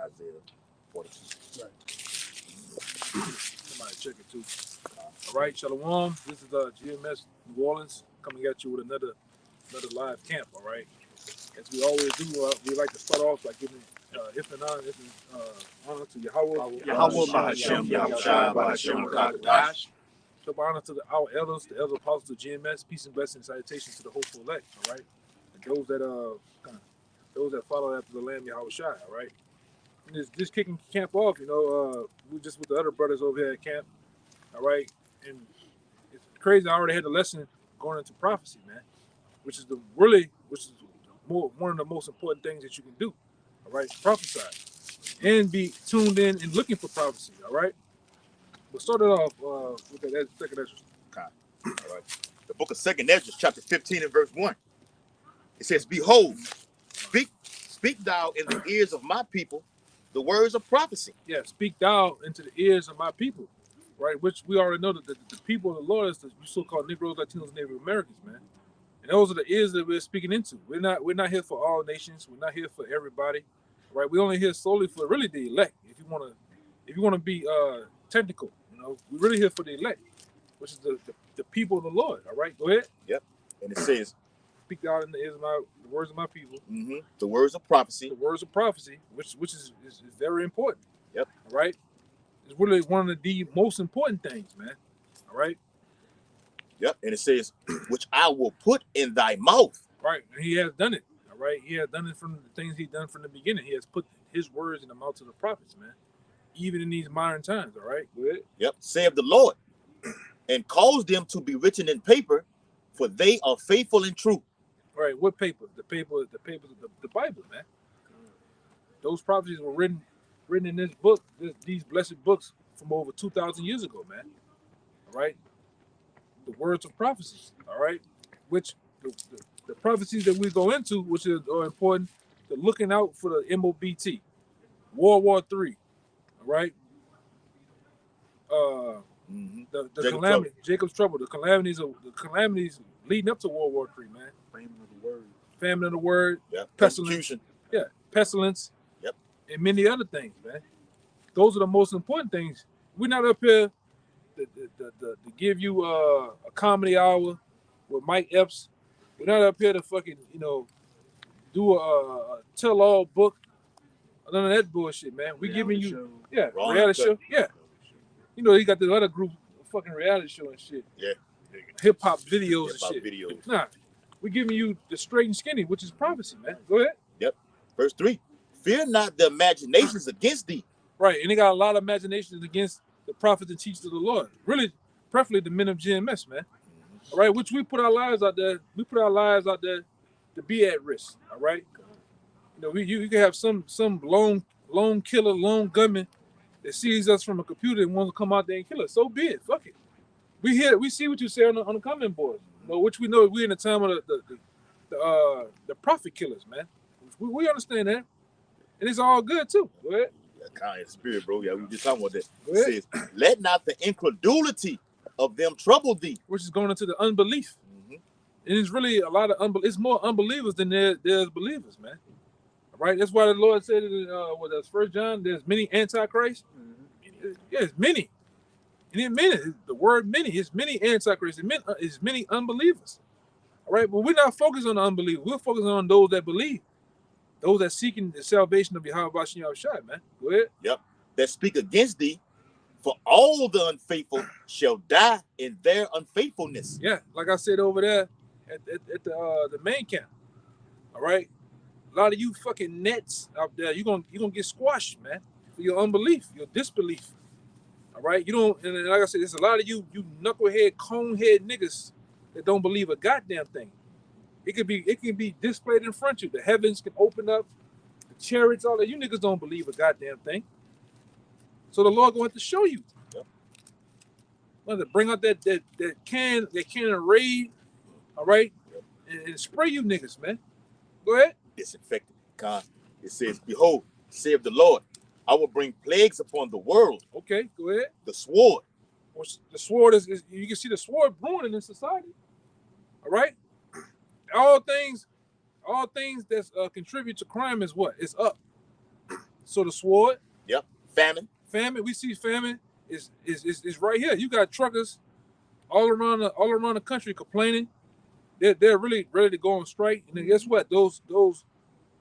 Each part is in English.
Isaiah 42. Right. Somebody check it too. All right, Shalom. This is GMS New Orleans coming at you with another live camp. All right. As we always do, we like to start off by giving honor to Yahweh, Bahashem, Yahushua, Bahashem, Rakadash. show honor to our elders, the elder apostles of GMS. Peace and blessings, salutations to the hopeful elect. All right, and those that follow after the Lamb Yahushua. All right. And just kicking camp off, we just with the other brothers over here at camp. All right, and it's crazy. I already had the lesson going into prophecy, man, which is one of the most important things that you can do. All right, prophesy and be tuned in and looking for prophecy. All right, we'll start it off with that second Ezra. All right. The book of 2nd Ezra, chapter 15 and verse 1. It says, "Behold, speak thou in the ears of my people the words of prophecy." Yeah, speak thou into the ears of my people, right? Which we already know that the people of the Lord is the so-called Negroes, Latinos, and Native Americans, man. And those are the ears that we're speaking into. We're not here for all nations. We're not here for everybody, right? We're only here solely for really the elect. If you want to be technical, we're really here for the elect, which is the people of the Lord. All right, go ahead. Yep. And it says, "Speak thou in the ears of the words of my people." Mm-hmm. The words of prophecy. The words of prophecy, which is very important. Yep. All right. It's really one of the most important things, man. All right. Yep. And it says, "Which I will put in thy mouth." Right. And he has done it. All right. He has done it from the things he's done from the beginning. He has put his words in the mouths of the prophets, man. Even in these modern times. All right. Go ahead. Yep. "Saith the Lord, and cause them to be written in paper, for they are faithful and true." All right. What paper? The paper of the Bible, man. Those prophecies were written in this book, these blessed books from over 2,000 years ago, man. All right. The words of prophecies. All right. Which the prophecies that we go into, which are important, the looking out for the MOBT, World War III. All right. The calamity, Jacob's trouble, the calamities leading up to World War III, man. Famine of the word, yep. Pestilence, pestilence, yep, and many other things, man. Those are the most important things. We're not up here to give you a comedy hour with Mike Epps. We're not up here to fucking do a tell-all book. None of that bullshit, man. We giving you reality show. Yeah. You got the other group fucking reality show and shit. Yeah. Hip hop videos and shit. Videos. Nah. We're giving you the straight and skinny, which is prophecy, man. Go ahead. Yep. Verse 3. "Fear not the imaginations against thee." Right. And they got a lot of imaginations against the prophets and teachers of the Lord. Really, preferably the men of GMS, man. All right. Which we put our lives out there. We put our lives out there to be at risk. All right. You can have some lone killer, lone gunman that sees us from a computer and wants to come out there and kill us. So be it. Fuck it. We see what you say on the comment board. Which we know we're in the time of the prophet killers, man. We understand that. And it's all good too. Go ahead. Yeah, kind of spirit, bro. Yeah, we just talking about that. It says, "Let not the incredulity of them trouble thee." Which is going into the unbelief. Mm-hmm. And it's really a lot of it's more unbelievers than there's believers, man. All right. That's why the Lord said in that's 1 John, there's many antichrists. Mm-hmm. Yeah, it's many. And it meant the word many. It's many antichrists. It's many unbelievers. All right, but we're not focused on the unbelievers. We're focused on those that believe, those that seeking the salvation of Yahweh Bashem Yahushua, man. Go ahead. Yep. "That speak against thee, for all the unfaithful shall die in their unfaithfulness." Yeah, like I said over there at the main camp. All right, a lot of you fucking nets out there, you're gonna get squashed, man, for your unbelief, your disbelief. All right, and like I said, there's a lot of you knucklehead, conehead niggas that don't believe a goddamn thing. It can be displayed in front of you. The heavens can open up, the chariots, all that. You niggas don't believe a goddamn thing. So the Lord going to show you. Yep. Well, to bring out that can of raid, all right, and spray you niggas, man. Go ahead. Disinfected. It says, "Behold, saith the Lord, I will bring plagues upon the world." Okay, go ahead. "The sword." The sword is you can see the sword brewing in society. All right. All things that contribute to crime is what? It's up. So the sword, Yep. Famine. famine. We see famine is right here. You got truckers all around the country complaining. They're really ready to go on strike. And then guess what? Those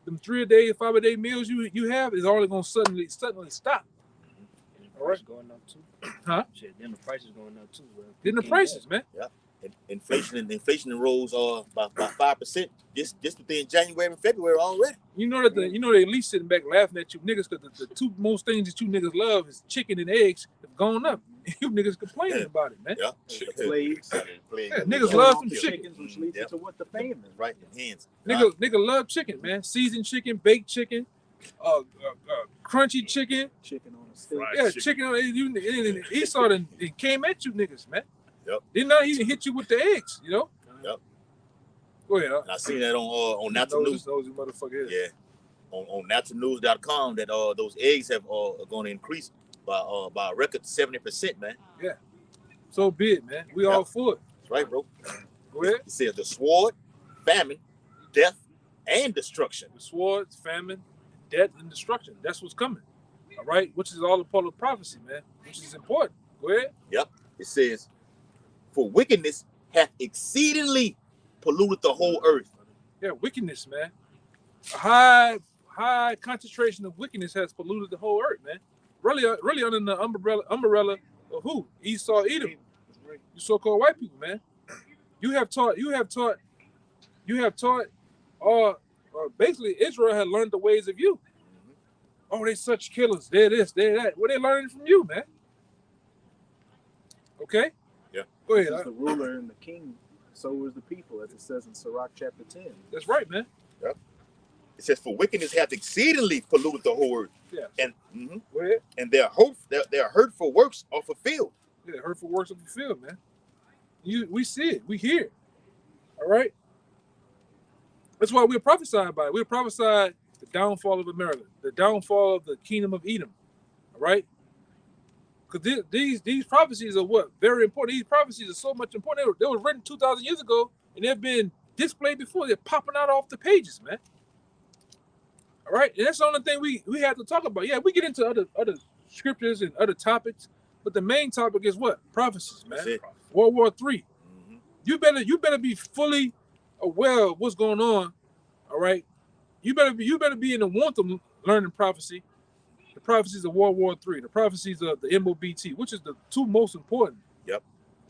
them 3-a-day, 5-a-day meals you have is only gonna suddenly stop. And the price going up too. Huh? Shit, then the price is going up too, bro. Then the prices, man. Inflation rose by 5% just within January and February already. You know that they at least sitting back laughing at you niggas because the two most things that you niggas love is chicken and eggs have gone up. You niggas complaining about it, man. Yeah. Plagues. Yeah, niggas love some chicken. Chickens, which leads Yep. into what the famine. Right in hands. Nigga love chicken, man. Seasoned chicken, baked chicken, crunchy chicken. Chicken on a stick. Right. Yeah, chicken. chicken. Esau done came at you niggas, man. Yep. Did not even hit you with the eggs, you know? Yep. Go ahead. And I seen that on Natural News. Nosy motherfucker. Yeah. On naturalnews.com that those eggs have are going to increase by a record 70%, man. So be it, man. We all for it. That's right, bro. Go ahead. It says the sword, famine, death, and destruction. The sword, famine, death, and destruction. That's what's coming. All right? Which is all a part of prophecy, man. Which is important. Go ahead. It says, for wickedness hath exceedingly polluted the whole earth. Yeah, wickedness, man. A high concentration of wickedness has polluted the whole earth, man. Really under the umbrella of who? Esau, Edom. You so-called white people, man. You have taught. Basically, Israel had learned the ways of you. Oh, they such killers. They're this, they're that. Well, they learning from you, man. Okay. Yeah. Go ahead. This is the ruler and the king, so is the people, as it says in Sirach chapter 10. That's right, man. It says, for wickedness hath exceedingly polluted the whole earth. Yeah. And Go ahead. and their hurtful works are fulfilled. Yeah, hurtful works of the field, man. We see it. We hear it. All right? That's why we're prophesying about it. We're prophesying the downfall of America, the downfall of the kingdom of Edom. All right? Because these prophecies are what? Very important. These prophecies are so much important. They were written 2,000 years ago, and they've been displayed before. They're popping out off the pages, man. All right? And that's the only thing we have to talk about. Yeah, we get into other scriptures and other topics, but the main topic is what? Prophecies, man. That's it. World War III. Mhm. You better be fully aware of what's going on. All right. You better be in the want of learning prophecy. The prophecies of World War III, the prophecies of the MOBT, which is the two most important. Yep.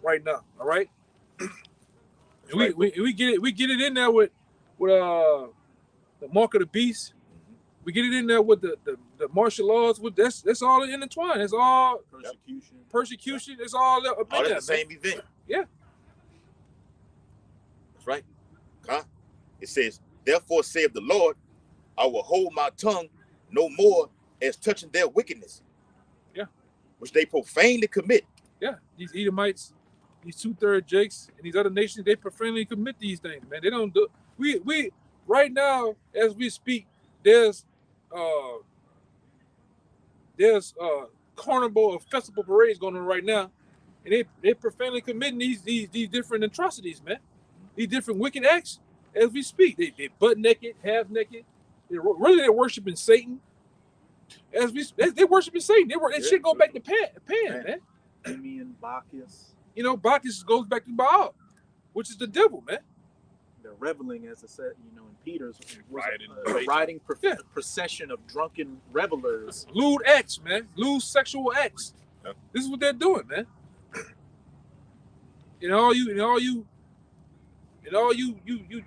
Right now. All right. And Right. we get it in there with the mark of the beast. We get it in there with the martial laws. With that's all intertwined. It's all persecution. It's all up in All there, at the man. same event. Yeah. That's right. Huh? It says, therefore saith the Lord, I will hold my tongue no more as touching their wickedness. Yeah. Which they profanely commit. Yeah, these Edomites, these 2/3 Jakes, and these other nations, they profanely commit these things, man. They don't do. We right now, as we speak, there's carnival or festival parades going on right now, and they profanely committing these different atrocities, man. These different wicked acts as we speak. They butt naked, half naked. They're worshiping Satan. They're worshiping Satan. That shit go back to Pan, man. Simeon, Bacchus. You know, Bacchus goes back to Baal, which is the devil, man. They're reveling, as it said, in Peter's Riding. riding Yeah. procession of drunken revelers. Lewd acts, man. Lewd sexual acts. Yep. This is what they're doing, man. All you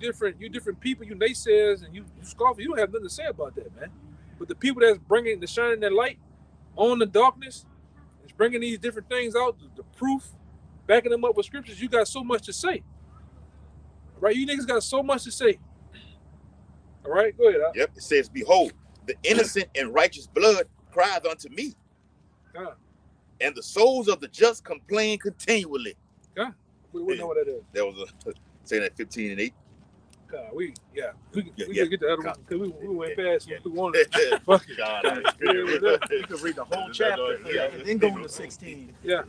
different people, you naysayers and you scoffers, you don't have nothing to say about that, man. But the people that's shining their light on the darkness, is bringing these different things out, the proof, backing them up with scriptures, you got so much to say. Right? You niggas got so much to say. All right, go ahead. Yep. It says, behold, the innocent and righteous blood crieth unto me. God. And the souls of the just complain continually. We know what that is. That was saying that 15 and 8. God, we Yeah, gotta get the other one God. because we went Yeah, past. yeah. We wanted. Fuck it. God, You could read the whole chapter and then go into 16. Yeah,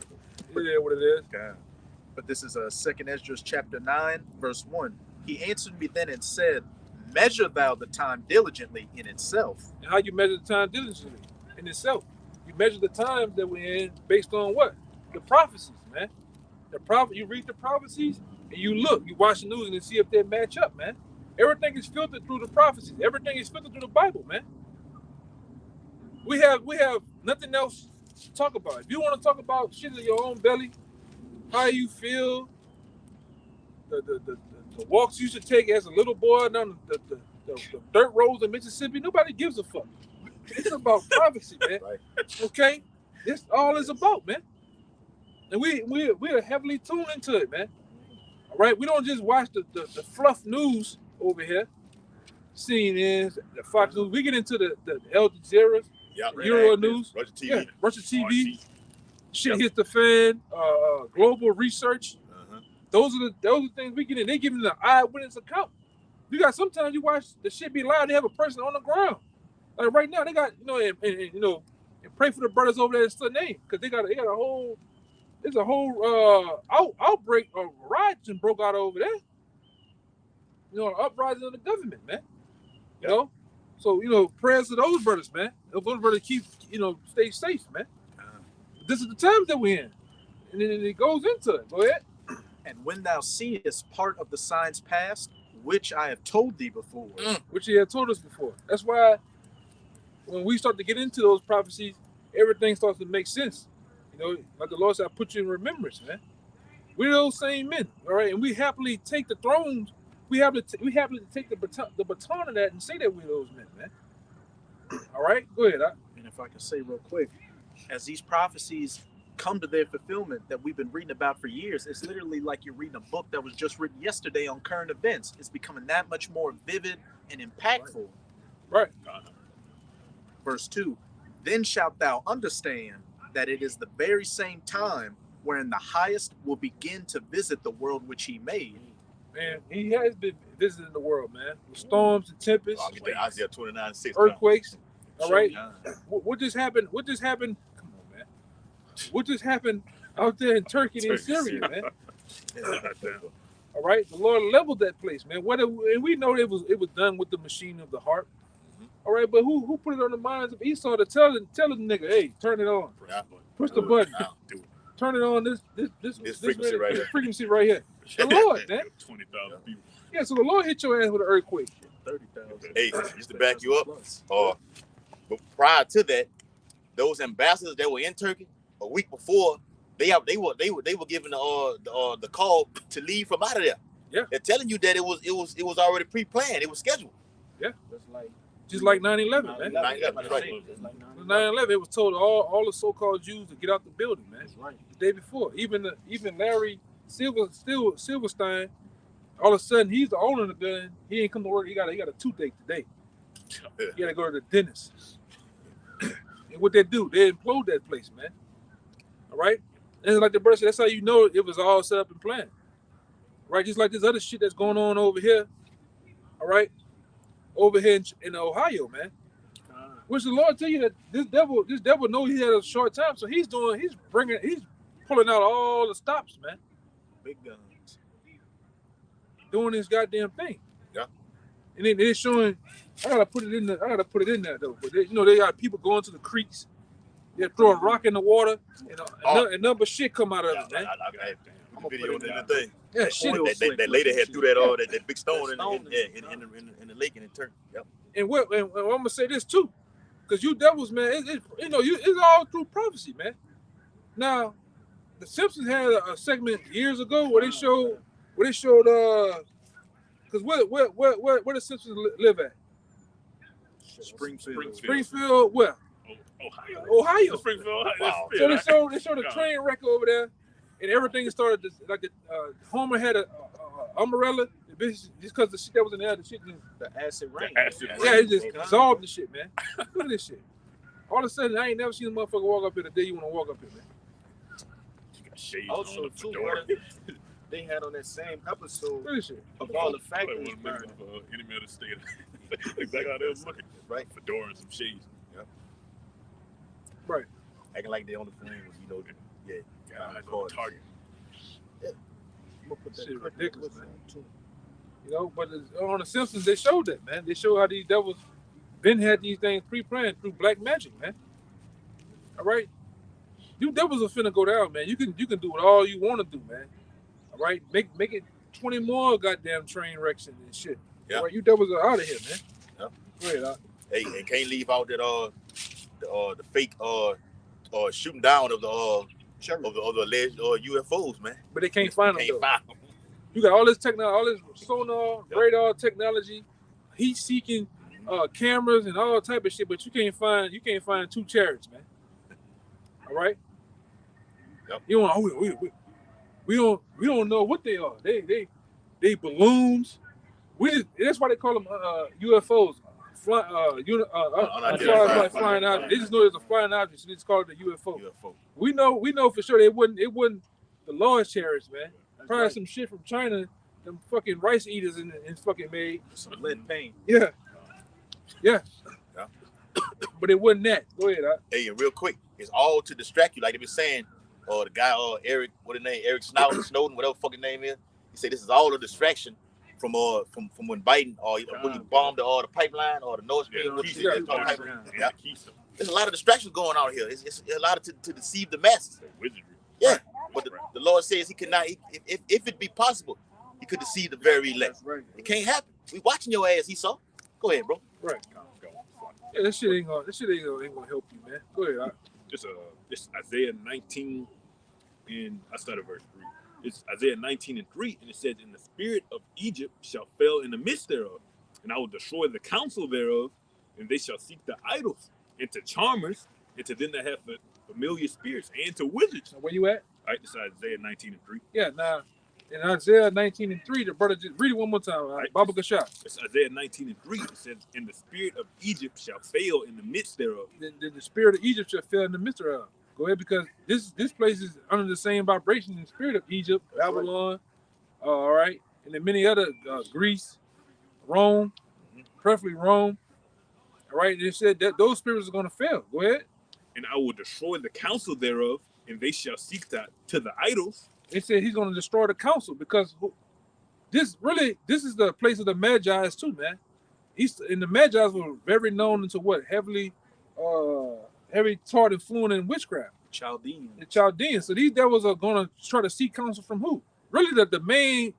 what it is. But this is 2nd Esdras chapter 9, verse 1. He answered me then and said, Measure thou the time diligently in itself. And how you measure the time diligently in itself? You measure the times that we're in based on what? The prophecies, man. You read the prophecies and you look, you watch the news and see if they match up, man. Everything is filtered through the prophecies. Everything is filtered through the Bible, man. We have nothing else to talk about. If you want to talk about shit in your own belly, how you feel, the walks you should take as a little boy down the dirt roads in Mississippi, nobody gives a fuck. It's about prophecy, man. Right. Okay? That's all it's about, man. And we are heavily tuned into it, man. All right? We don't just watch the fluff news over here. CNN, the Fox News. We get into the Al Jazeera, Yeah, Euro News, Russia TV. yeah, Russia TV. Shit Yep. hits the fan. Global research. Uh-huh. Those are the things we get in. They giving the eyewitness account. You got sometimes you watch the shit be loud. They have a person on the ground. Like right now, they got and pray for the brothers over there in Sudan because they got a whole. There's a whole outbreak of riots and broke out over there. Uprising of the government, man. You know, so prayers to those brothers, man. Those brothers keep stay safe, man. This is the times that we're in, and then it goes into it. Go ahead. And when thou seest part of the signs past, which I have told thee before. Which he had told us before. That's why when we start to get into those prophecies, everything starts to make sense. Like the Lord said, I put you in remembrance, man. We're those same men, all right? And we happily take the thrones. We happily take the baton of that and say that we're those men, man. All right? Go ahead. And if I can say real quick, as these prophecies come to their fulfillment that we've been reading about for years, it's literally like you're reading a book that was just written yesterday on current events. It's becoming that much more vivid and impactful. Right. Verse 2, then shalt thou understand that it is the very same time wherein the highest will begin to visit the world which he made. Man, he has been visiting the world, man. With storms and tempests, I'll get that Isaiah 29:6. earthquakes. All right. Yeah. What just happened? What just happened? Come on, man. What just happened out there in Turkey and Syria, man? All right. The Lord leveled that place, man. And we know it was done with the machine of the heart. All right, but who put it on the minds of Esau to tell the nigga, hey, turn it on, push the button, turn it on this frequency right here. frequency right here. The Lord, man. 20,000 people. Yeah, so the Lord hit your ass with an earthquake. 30,000. Hey, just to back you up, but prior to that, those ambassadors that were in Turkey a week before, they were given the call to leave from out of there. Yeah, they're telling you that it was already pre-planned. It was scheduled. Yeah, That's just like 9/11, man. 9/11, right. 9/11, it was told all the so-called Jews to get out the building, man. That's right. The day before, even Larry Silverstein, all of a sudden he's the owner of the gun. He ain't come to work. He got a toothache today. He got to go to the dentist. And what they do, they implode that place, man. All right, and like the brother said, that's how you know it was all set up and planned. Right, just like this other shit that's going on over here. All right, over here in Ohio, man. Which the Lord tell you that this devil knows he had a short time, so he's pulling out all the stops, man. Big guns. Doing this goddamn thing. Yeah. And then they're showing. I gotta put it in there though. But they got people going to the creeks. They're throwing rock in the water, and number shit come out of it, man. I'm a video on the thing. Yeah, shit. That lady had threw that big stone in the lake and it turned. Yep. And I'm gonna say this too, because you devils, man, it's all through prophecy, man. Now, the Simpsons had a segment years ago where they showed because where the Simpsons live at? Springfield, where? Ohio. Springfield, Ohio. Wow. So they showed a train wreck over there, and everything started like Homer had a umbrella. Just because the shit that was in there, the acid rain. Yeah, it just dissolved the shit, man. Look at this shit. All of a sudden, I ain't never seen a motherfucker walk up here the day you want to walk up here, man. You got shades Also, on the too, fedora. they had on that same episode Look at this shit. of all the Like factories one burning. of enemy of the state. Exactly how they was looking. Right. Fedora and some shades. Right. Acting like they on the phone, yeah. God, on target. I'm gonna put that Shit clip ridiculous, in man. too. You know, but on the Simpsons they showed that, man. They showed how these devils Ben had these things pre-planned through black magic, man. All right, you devils are finna go down, man. You can do it all you want to do, man. All right, make it 20 more goddamn train wrecks and shit. Yeah. All right, you devils are out of here, man. Yeah. Go ahead, Hey, and can't leave out that the fake shooting down of the alleged UFOs, man. but they can't find them. Can't Though. find them. You got all this technology, all this sonar, radar technology, heat-seeking cameras, and all type of shit. But you can't find two chariots, man. All right. Yep. You don't. We don't know what they are. They balloons. That's why they call them UFOs. Unidentified Flying object. They just know there's a flying object, so they just call it a UFO. UFO. We know for sure it wasn't the Lord's chariots, man. Probably some shit from China, them fucking rice eaters and fucking made. Some lead paint. Yeah. Yeah. But it wasn't that. Go ahead. Hey, and real quick, it's all to distract you, like they been saying. The guy, Eric, what his name? Eric Snowden, whatever fucking name is. He said this is all a distraction from when Biden when he bombed the pipeline or the Nord Stream. Yeah. There's a lot of distractions going on here. It's a lot to deceive the masses. Wizardry. Yeah, but the Lord says he cannot. If it be possible, he could deceive the very elect. Right. It can't happen. We watching your ass, Esau. Go ahead, bro. Right. Yeah, this shit ain't gonna help you, man. Go ahead. It's Isaiah 19, and I started verse 3. It's Isaiah 19:3, and it says, "And the spirit of Egypt shall fail in the midst thereof, and I will destroy the counsel thereof, and they shall seek the idols, and to charmers, and to them that have familiar spirits, and to wizards." Now, where you at? All right, this is Isaiah 19:3. Yeah, now in Isaiah 19:3, the brother just read it one more time. Right. Baba Kashaf. It's Isaiah 19:3. It says, "And the spirit of Egypt shall fail in the midst thereof." The spirit of Egypt shall fail in the midst of. Go ahead, because this place is under the same vibration and spirit of Egypt, Babylon, all right, and then many other Greece, Rome, preferably Rome. All right, they said that those spirits are going to fail. Go ahead. "And I will destroy the counsel thereof, and they shall seek to the idols." They said he's going to destroy the council because this is the place of the Magi's too, man. And the Magi's were very known into what heavy taught and fluent in witchcraft. Chaldean. The Chaldeans. So these devils are going to try to seek counsel from who? Really, the main.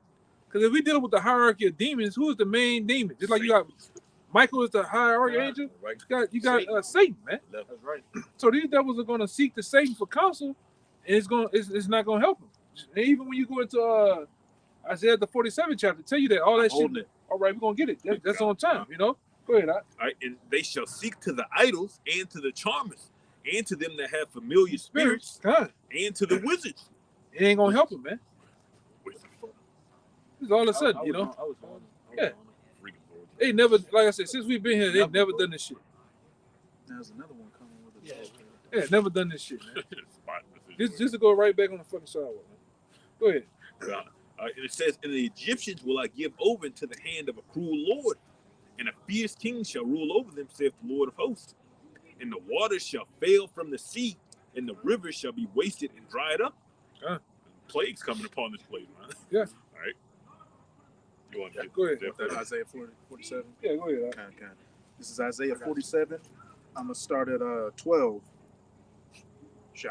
Because if we deal with the hierarchy of demons, who is the main demon? Just like you got Michael is the high archangel. Right. You got Satan, man. That's right. So these devils are going to seek to Satan for counsel, and it's not going to help them. And even when you go into Isaiah the 47th chapter, tell you that all that shit. All right, we're gonna get it. That's on time, you know. Go ahead. All right, "And they shall seek to the idols, and to the charmers, and to them that have familiar spirits, God, and to the wizards." it ain't gonna help them, man. It's all of a sudden, I you was know. on it. Yeah. They never, like I said, since we've been here, they've never done this shit. There's another one coming with it. Yeah, never done this shit, man. Spot. Just to go right back on the fucking sidewalk, man. Go ahead. And it says, "And the Egyptians will I give over into the hand of a cruel lord, and a fierce king shall rule over them, saith the Lord of hosts. And the waters shall fail from the sea, and the rivers shall be wasted and dried up." Plagues coming upon this place, man. Yeah. All right. You want to Go ahead. Isaiah 47. Yeah, go ahead. Okay. This is Isaiah 47. I'm going to start at 12.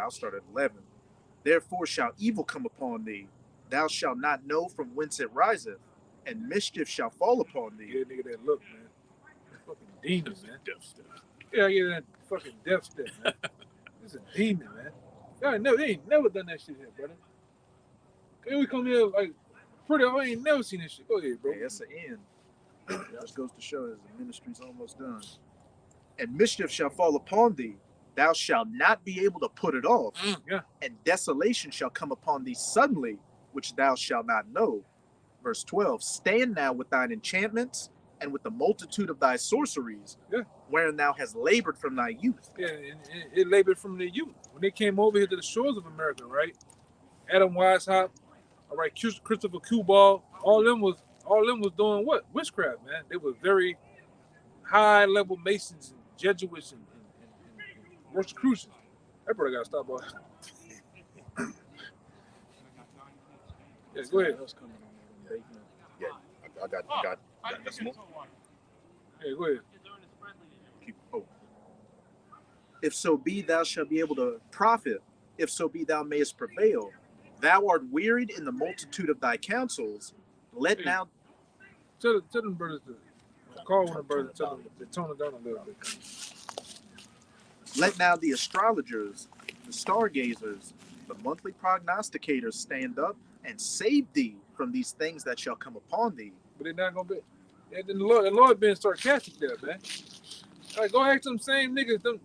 I'll start at 11. "Therefore shall evil come upon thee. Thou shalt not know from whence it riseth, and mischief shall fall upon thee." Yeah, nigga, that look, man. Fucking demon, man. Death step. Yeah, I get that fucking death step, man. It's a demon, man. They ain't never done that shit here, brother. Can we come here like I ain't never seen this shit. Go ahead, bro. Hey, that's the end. Just goes to show that the ministry's almost done. "And mischief shall fall upon thee. Thou shalt not be able to put it off. Yeah. And desolation shall come upon thee suddenly, which thou shalt not know." Verse 12, "Stand now with thine enchantments and with the multitude of thy sorceries, Yeah. wherein thou hast labored from thy youth." Yeah, and it labored from the youth. When they came over here to the shores of America, right? Adam Weishaupt, all right, Christopher Kubal, all them was doing what? Witchcraft, man. They were very high level Masons and Jesuits and Rosicrucians. That brother got to stop by. Yeah, go ahead. Yeah, I I got some more. Hey, go ahead. If so be thou shalt be able to profit, if so be thou mayest prevail. Thou art wearied in the multitude of thy counsels. Let now Tell them brothers to call one of the brothers. Tell them to tone it down a little bit. let now the astrologers, the stargazers, the monthly prognosticators stand up and save thee from these things that shall come upon thee. But they're not gonna be. And the Lord being sarcastic there, man. Like, go ask them same niggas, them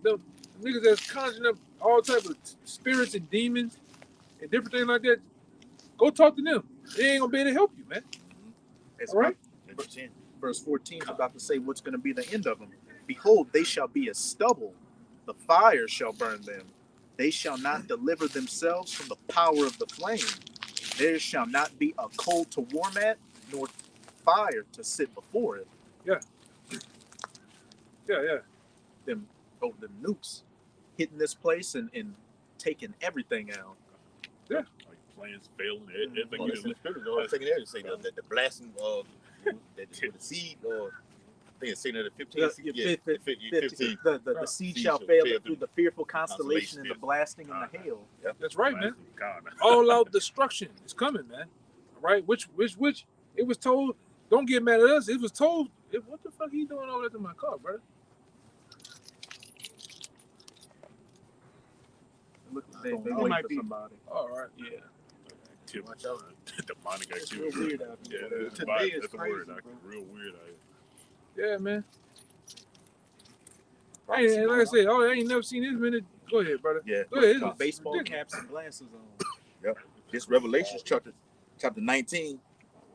niggas that's conjuring up all type of spirits and demons and different things like that. Go talk to them. They ain't gonna be able to help you, man. It's All right. Verse 14 is about to say what's going to be the end of them. Behold, they shall be as stubble. The fire shall burn them. They shall not deliver themselves from the power of the flame. There shall not be a coal to warm at, nor fire to sit before it. Yeah. Them nukes hitting this place and taking everything out. Like plans failing. Everything Oh, you that's done in the scripture. I think it say the blasting of the seed, or I think it's saying that the 15. Yeah, 15. The seed shall fail through the fearful constellation and the blasting and the hail. That's right, man. God. All out destruction is coming, man. All right. Which it was told. Don't get mad at us. It was told. What the fuck he doing over there to my car, brother? Look, They might might be be. somebody. All right. Yeah. Tip, Watch out. demonic It's activity. real weird out Yeah, here. that's Today right. is That's the crazy, word. bro. Real weird out here. Yeah, man. Hey, like I said, I ain't never seen this many. Go ahead, brother. Yeah. Go ahead. Got It's baseball ridiculous. caps and glasses on. This Revelation chapter 19,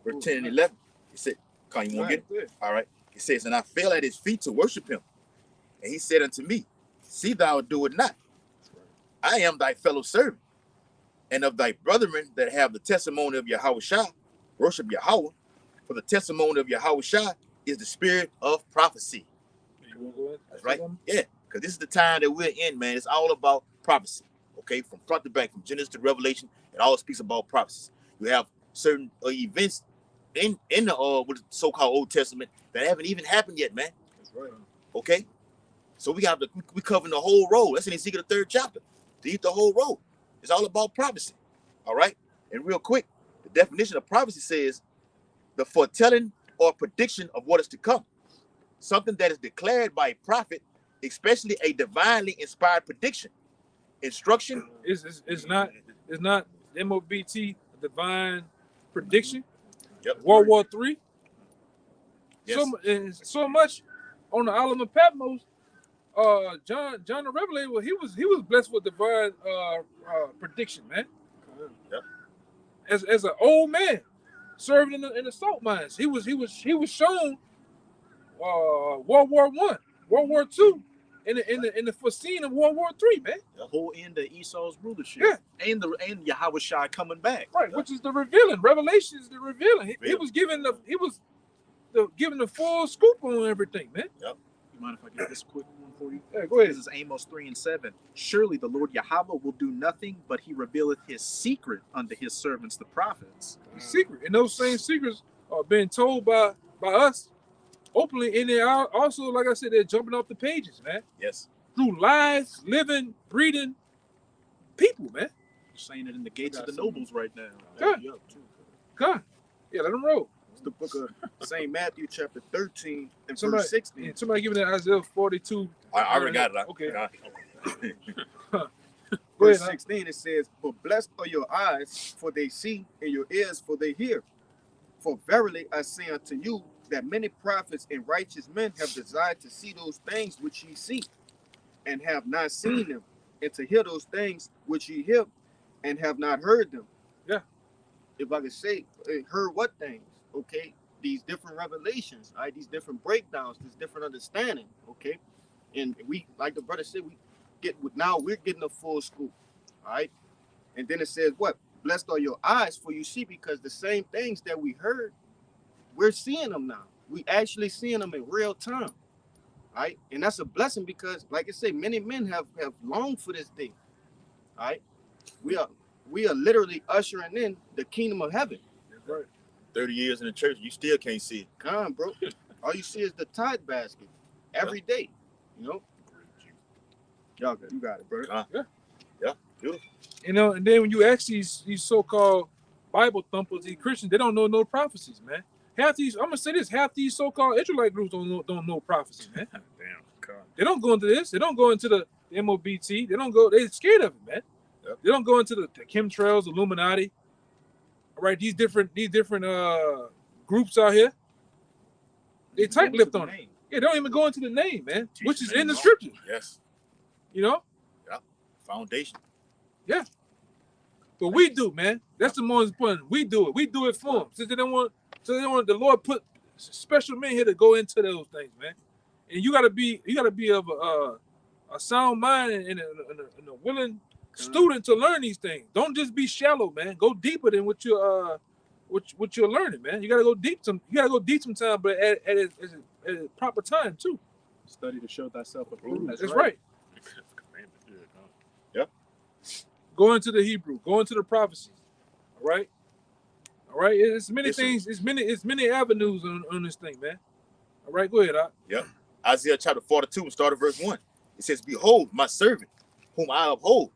verse 10 and 11. It said, "Come, you want to get it? All right." It says, "And I fell at his feet to worship him. And he said unto me, See thou do it not. I am thy fellow servant, and of thy brethren that have the testimony of Yahushua, worship Yahweh. For the testimony of Yahushua is the spirit of prophecy." You wanna go ahead? That's right. Yeah, because this is the time that we're in, man. It's all about prophecy. Okay, from front to back, from Genesis to Revelation, it all speaks about prophecies. You have certain events in the what is so-called Old Testament that haven't even happened yet, man. That's right. Okay, so we covering the whole road. That's in Ezekiel the 3rd chapter. To eat the whole road. It's all about prophecy. All right, and real quick, the definition of prophecy says the foretelling or prediction of what is to come. Something that is declared by a prophet, especially a divinely inspired prediction, instruction. It's not MOBT divine prediction. Yep. World War III. Yes. So much on the island of Patmos. John the Revelator, he was blessed with divine prediction, man. Yep. As an old man serving in the salt mines, he was shown World War I, World War II, in the foreseen of World War III, man. The whole end of Esau's rulership. Yeah. And Yahushua coming back. Right, which is the revealing. Revelation is the revealing. He was given the full scoop on everything, man. You mind if I get this quick one for you? Yeah, go ahead. This is Amos 3 and 7. Surely the Lord Yahweh will do nothing, but he revealeth his secret unto his servants, the prophets. Secret, and those same secrets are being told by us openly, and they are also, like I said, they're jumping off the pages, man. Yes. Through lives, living, breathing people, man. Saying it in the gates of the nobles right now. God. God. Yeah, let them roll. It's the book of St. Matthew, chapter 13, and Somebody- verse 16. Yeah, somebody give me that Isaiah 42. I already got it. Okay. Okay. Go Verse ahead, 16, it says, "But blessed are your eyes, for they see, and your ears, for they hear. For verily I say unto you, that many prophets and righteous men have desired to see those things which ye see, and have not seen them, and to hear those things which ye hear, and have not heard them." Yeah. If I could say, heard what things? Okay, these different revelations, all right, these different breakdowns, this different understanding, okay, and we, like the brother said, we're getting a full scoop, all right, and then it says what? Blessed are your eyes, for you see, because the same things that we heard, we're seeing them now. We actually seeing them in real time, all right, and that's a blessing because, like I say, many men have longed for this day, all right. We are literally ushering in the kingdom of heaven. Right. 30 years in the church, you still can't see it. Con, bro. All you see is the tithe basket every day. You know. Y'all good. You got it, bro. Yeah, beautiful. You know, and then when you ask these so-called Bible thumpers, these Christians, they don't know no prophecies, man. Half these, I'm gonna say this, half these so-called Israelite groups don't know prophecy, man. Damn, God. They don't go into this. They don't go into the MOBT. They don't go. They're scared of it, man. Yep. They don't go into the chemtrails, Illuminati. All right, these different groups out here. They tight-lipped on it. Yeah, they don't even go into the name, man, which is in the scripture. Yes. You know. Foundation. But we do, man. That's the most important. We do it. We do it for them. Since they don't want the Lord put special men here to go into those things, man. And you gotta be of a sound mind and a willing student to learn these things. Don't just be shallow, man. Go deeper than what you're learning, man. You gotta go deep sometime, but at a proper time too. Study to show thyself approved. That's right. Go into the Hebrew, go into the prophecies. All right. It's many things, it's many avenues on this thing, man. All right, go ahead, Doc. Yep. Isaiah chapter 42 and start at verse 1. It says, behold, my servant, whom I uphold,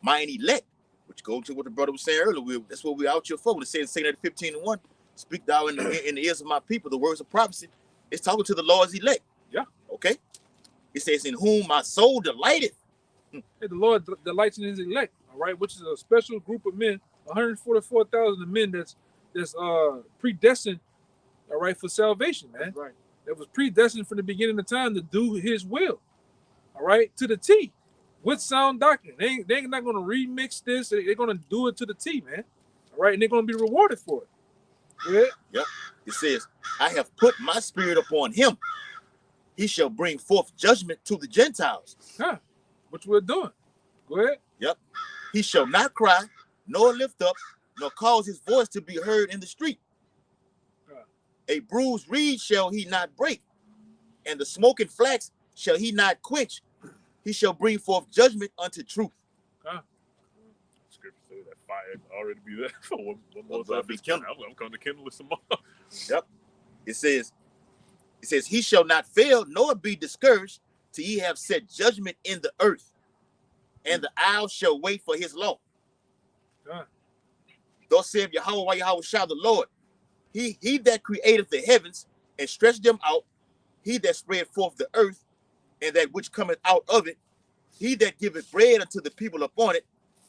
mine elect, which goes to what the brother was saying earlier. That's what we're out here for. When it says in 15:1, speak thou in the ears of my people the words of prophecy. It's talking to the Lord's elect. Yeah. Okay. It says, in whom my soul delighteth. Hey, the Lord delights in his elect, all right, which is a special group of men, 144,000 men that's predestined, all right, for salvation, man. That's right. That was predestined from the beginning of time to do his will, all right, to the T, with sound doctrine. They're not going to remix this. They're going to do it to the T, man, all right, and they're going to be rewarded for it. Yeah. Yep. It says, I have put my spirit upon him. He shall bring forth judgment to the Gentiles. Huh. Which we're doing. Go ahead. Yep. He shall not cry, nor lift up, nor cause his voice to be heard in the street. A bruised reed shall he not break, and the smoking flax shall he not quench. He shall bring forth judgment unto truth. Scripture says that fire already be there for one more Well, time. be kindled. I'm coming to kindle some more. Yep. It says, he shall not fail, nor be discouraged, till he have set judgment in the earth, and the isles shall wait for his law. Thus saith Yahweh shall the Lord. He that created the heavens and stretched them out, he that spread forth the earth, and that which cometh out of it, he that giveth bread unto the people upon it,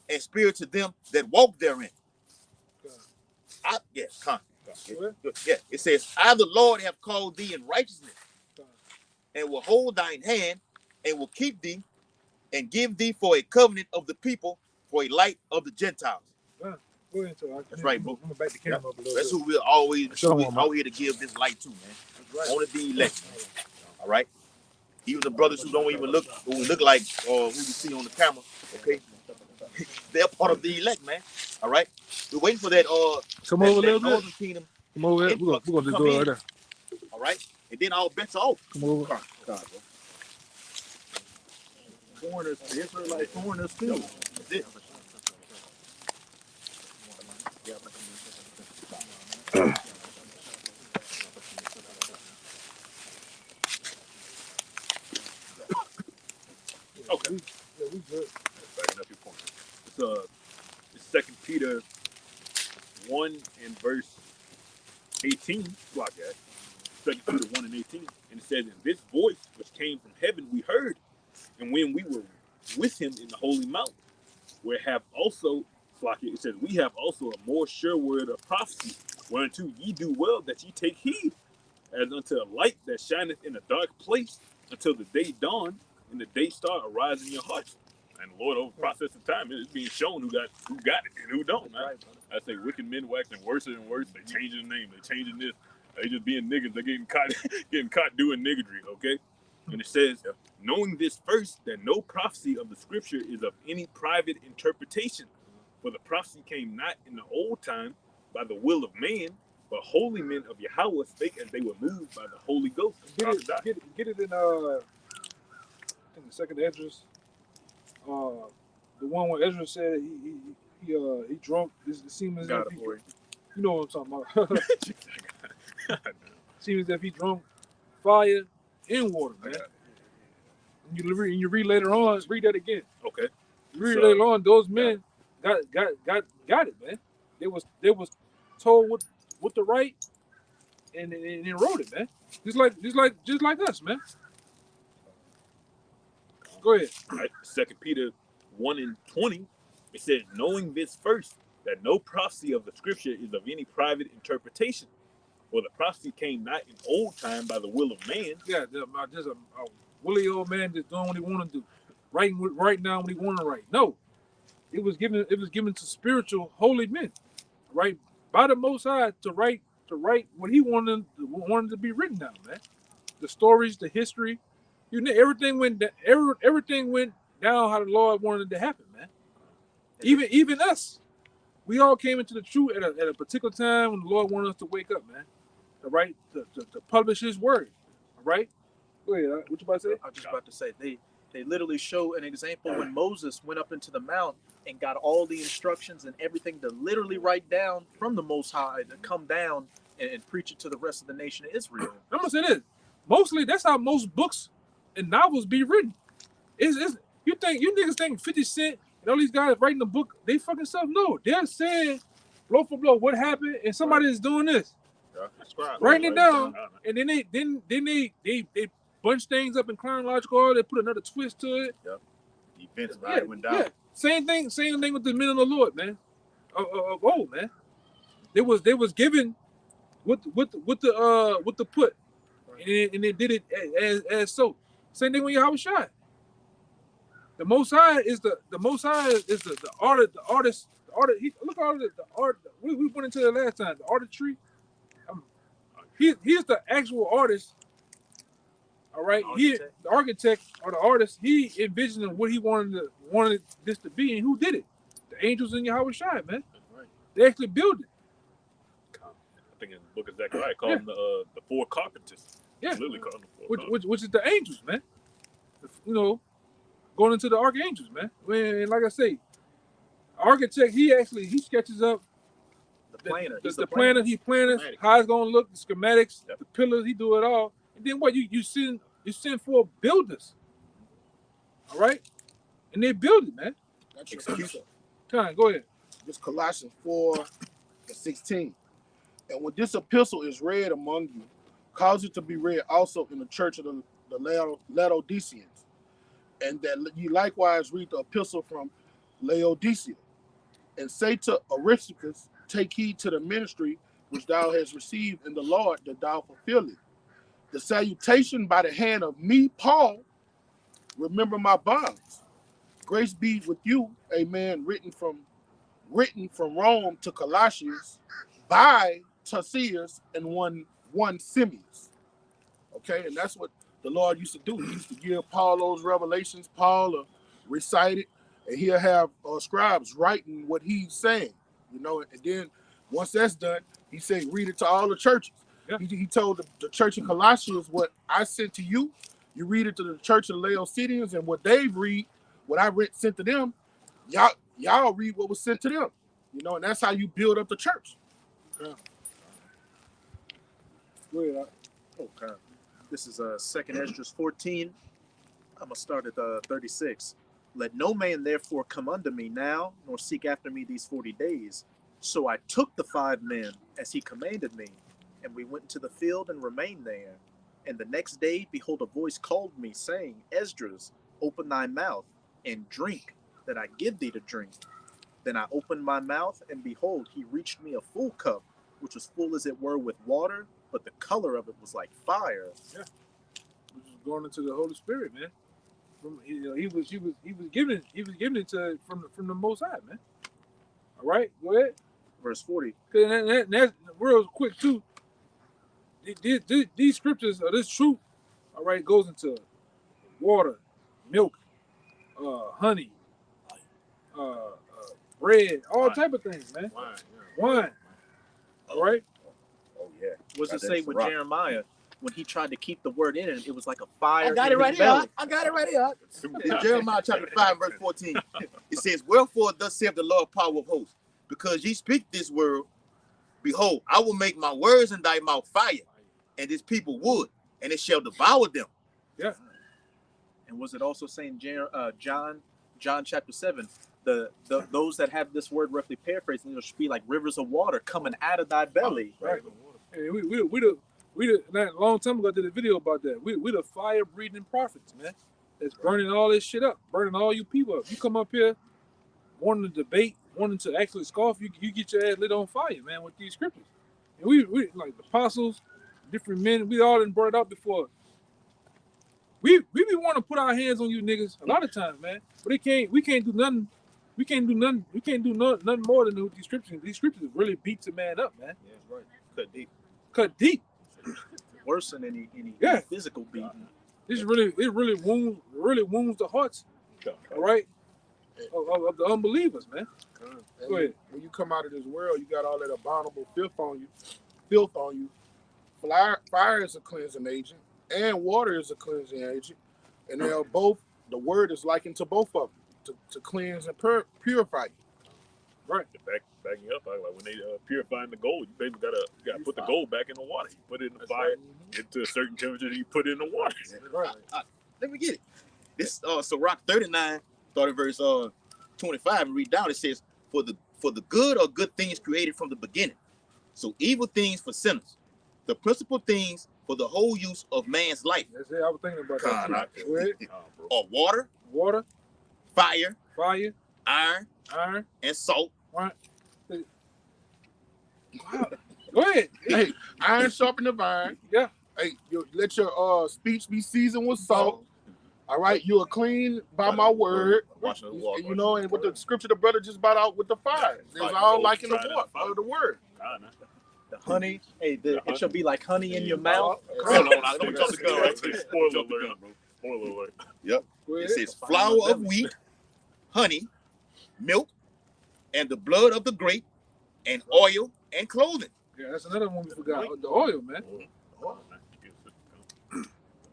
and spirit to them that walk therein. It says, I the Lord have called thee in righteousness, and will hold thine hand, and will keep thee, and give thee for a covenant of the people, for a light of the Gentiles. Go ahead, so That's right, bro. I'm gonna back the camera up a little That's bit. who we're always Show 'em, out here to give this light to, man. That's right. Only the elect. All right. Even the brothers who don't even look like who you see on the camera, okay? They're part of the elect, man. All right. We're waiting for that Come over a little bit. Northern Kingdom. Come over here. We're gonna just do it right there. All right. And then all bets are off. Come over. Foreigners, the Israelite foreigners too. That's it. Okay. Yeah, we good. Backing up your point. It's 2 Peter 1 and verse 18. Block that. 2 Peter 1 and 18. And it says, and this voice which came from heaven we heard, and when we were with him in the holy mount, where have also, it says, we have also a more sure word of prophecy, whereunto ye do well that ye take heed, as unto a light that shineth in a dark place, until the day dawn, and the day star arise in your hearts. And the Lord, over the process of time, it's being shown who got it and who don't. Man. I say wicked men waxing worse and worse. They changing the name. They changing this. They just being niggas. They getting caught doing niggardry. Okay. And it says, knowing this first, that no prophecy of the scripture is of any private interpretation. For the prophecy came not in the old time by the will of man, but holy men of Yahweh spake as they were moved by the Holy Ghost. Get it in the second Esdras. The one where Ezra said he drunk. It seems as if You know what I'm talking about. Seems as if he drunk fire and water, man. And you read later on, read that again. Okay. You read So, later on, those men got it, man. They was told what to write and wrote it, man. Just like us, man. Go ahead. Right? 2 Peter 1:20, it says, knowing this first, that no prophecy of the scripture is of any private interpretation. For the prophecy came not in old time by the will of man. Yeah, just a woolly old man just doing what he want to do, right now when he want to write. No, it was given to spiritual holy men, right, by the Most High to write what he wanted to be written down, man. The stories, the history, everything went down how the Lord wanted it to happen, man. Even us, we all came into the truth at a particular time when the Lord wanted us to wake up, man. All right, to publish His word. All right. Go ahead. What you about to say? I was just about to say they literally show an example when Moses went up into the mount and got all the instructions and everything to literally write down from the Most High to come down and preach it to the rest of the nation of Israel. I'm gonna say this. Mostly, that's how most books and novels be written. You niggas think 50 Cent and all these guys writing the book, they fucking stuff? No, they're saying blow for blow what happened, and somebody is doing this, writing it down, and then they bunch things up in chronological order. They put another twist to it. Yep. Events went down. Yeah. Same thing with the men of the Lord, man. Of old, man. They was given with the put, and they did it as so. Same thing when Yahweh shot. The Most High is the artist. Look at all the art. We went into the last time. The artistry. He's the actual artist. All right, the architect or the artist. He envisioned what he wanted this to be, and who did it? The angels in Yahweh Shai, man. Right. They actually built it. I think in the book of Zechariah, call them the four carpenters. Yeah, Literally call them the four carpenters. which is the angels, man. You know, going into the archangels, man. And like I say, architect, he sketches up The planner. the planner. He planned how it's gonna look, the schematics, the pillars. He do it all. And then what you send for builders, all right? And they build it, man. That's your execution. Time, go ahead. This Colossians 4:16. And when this epistle is read among you, cause it to be read also in the church of the Laodiceans, and that ye likewise read the epistle from Laodicea, and say to Aristarchus, take heed to the ministry which thou hast received in the Lord, that thou fulfill it. The salutation by the hand of me, Paul, remember my bonds. Grace be with you, amen, written from Rome to Colossians by Tarsius and one Simeus. Okay, and that's what the Lord used to do. He used to give Paul those revelations. Paul recite it, and he'll have scribes writing what he's saying, you know, and then once that's done, he said, read it to all the churches. Yeah. He told the church in Colossians, what I sent to you, you read it to the church of the Laodiceans, and what they read, what I sent to them, y'all read what was sent to them. You know, and that's how you build up the church. Yeah. Go ahead. Okay. This is 2nd Esdras 14. I'm going to start at 36. Let no man therefore come unto me now, nor seek after me these 40 days. So I took the 5 men as he commanded me, and we went into the field and remained there. And the next day, behold, a voice called me, saying, Esdras, open thy mouth and drink, that I give thee to drink. Then I opened my mouth, and behold, he reached me a full cup, which was full as it were with water, but the color of it was like fire. Yeah, which is going into the Holy Spirit, man. He was giving it to from the Most High, man. All right, go ahead. Verse 40. And that's real quick too. These scriptures or this truth, all right, goes into water, milk, honey, bread, all type of things, man. Wine. All right. Oh yeah. What does it say with Jeremiah when he tried to keep the word in it? It was like a fire. I got it right here. In Jeremiah chapter 5, verse 14. It says, wherefore thus saith the Lord power of hosts, because ye speak this word, Behold, I will make my words in thy mouth fire, and this people wood, and it shall devour them. And was it also saying John chapter 7, those that have this word roughly paraphrased, it should be like rivers of water coming out of thy belly. Right. Hey, we a long time ago did a video about that. We the fire breathing prophets, man. That's burning all this shit up, burning all you people up. You come up here wanting to debate, wanting to actually scoff, you get your ass lit on fire, man, with these scriptures. And we like the apostles, different men, we all done brought it up before. We be wanting to put our hands on you niggas a lot of times, man. But we can't do nothing. We can't do nothing more than with these scriptures. These scriptures really beats a man up, man. Yeah, right. Cut deep. Cut deep. Worse than any physical beating. This really wounds the hearts, all right, of the unbelievers, man. And Go ahead. when you come out of this world, you got all that abominable filth on you. Fire is a cleansing agent, and water is a cleansing agent, and they are both. The word is likened to both of them to cleanse and purify you. Right. Backing up, like when they purifying the gold, you basically gotta put the gold back in the water. You put it in the fire, get to a certain temperature, you put it in the water. Right. Let me get it. This Sirach 39, start at verse 25 and read down. It says, for the good are good things created from the beginning. So evil things for sinners. The principal things for the whole use of man's life That's it. I was thinking about that. Too. Go ahead. are water, Water, fire, fire, iron, iron. and salt. Right. Wow. Go ahead. Hey, iron sharpen the iron. Yeah. Hey, let your speech be seasoned with salt. All right, you are clean by my word. Washing the water. You know, and with the scripture the brother just brought out with the fire. It's all like in the water, or the word. The honey, it shall be like honey in your mouth. Hold on, I don't talk to God right there. Spoiler alert, bro. Spoiler alert. Yep. Go It ahead. says flour of wheat, honey, milk, and the blood of the grape, and oil and clothing. Yeah, that's another one we forgot. The oil, man.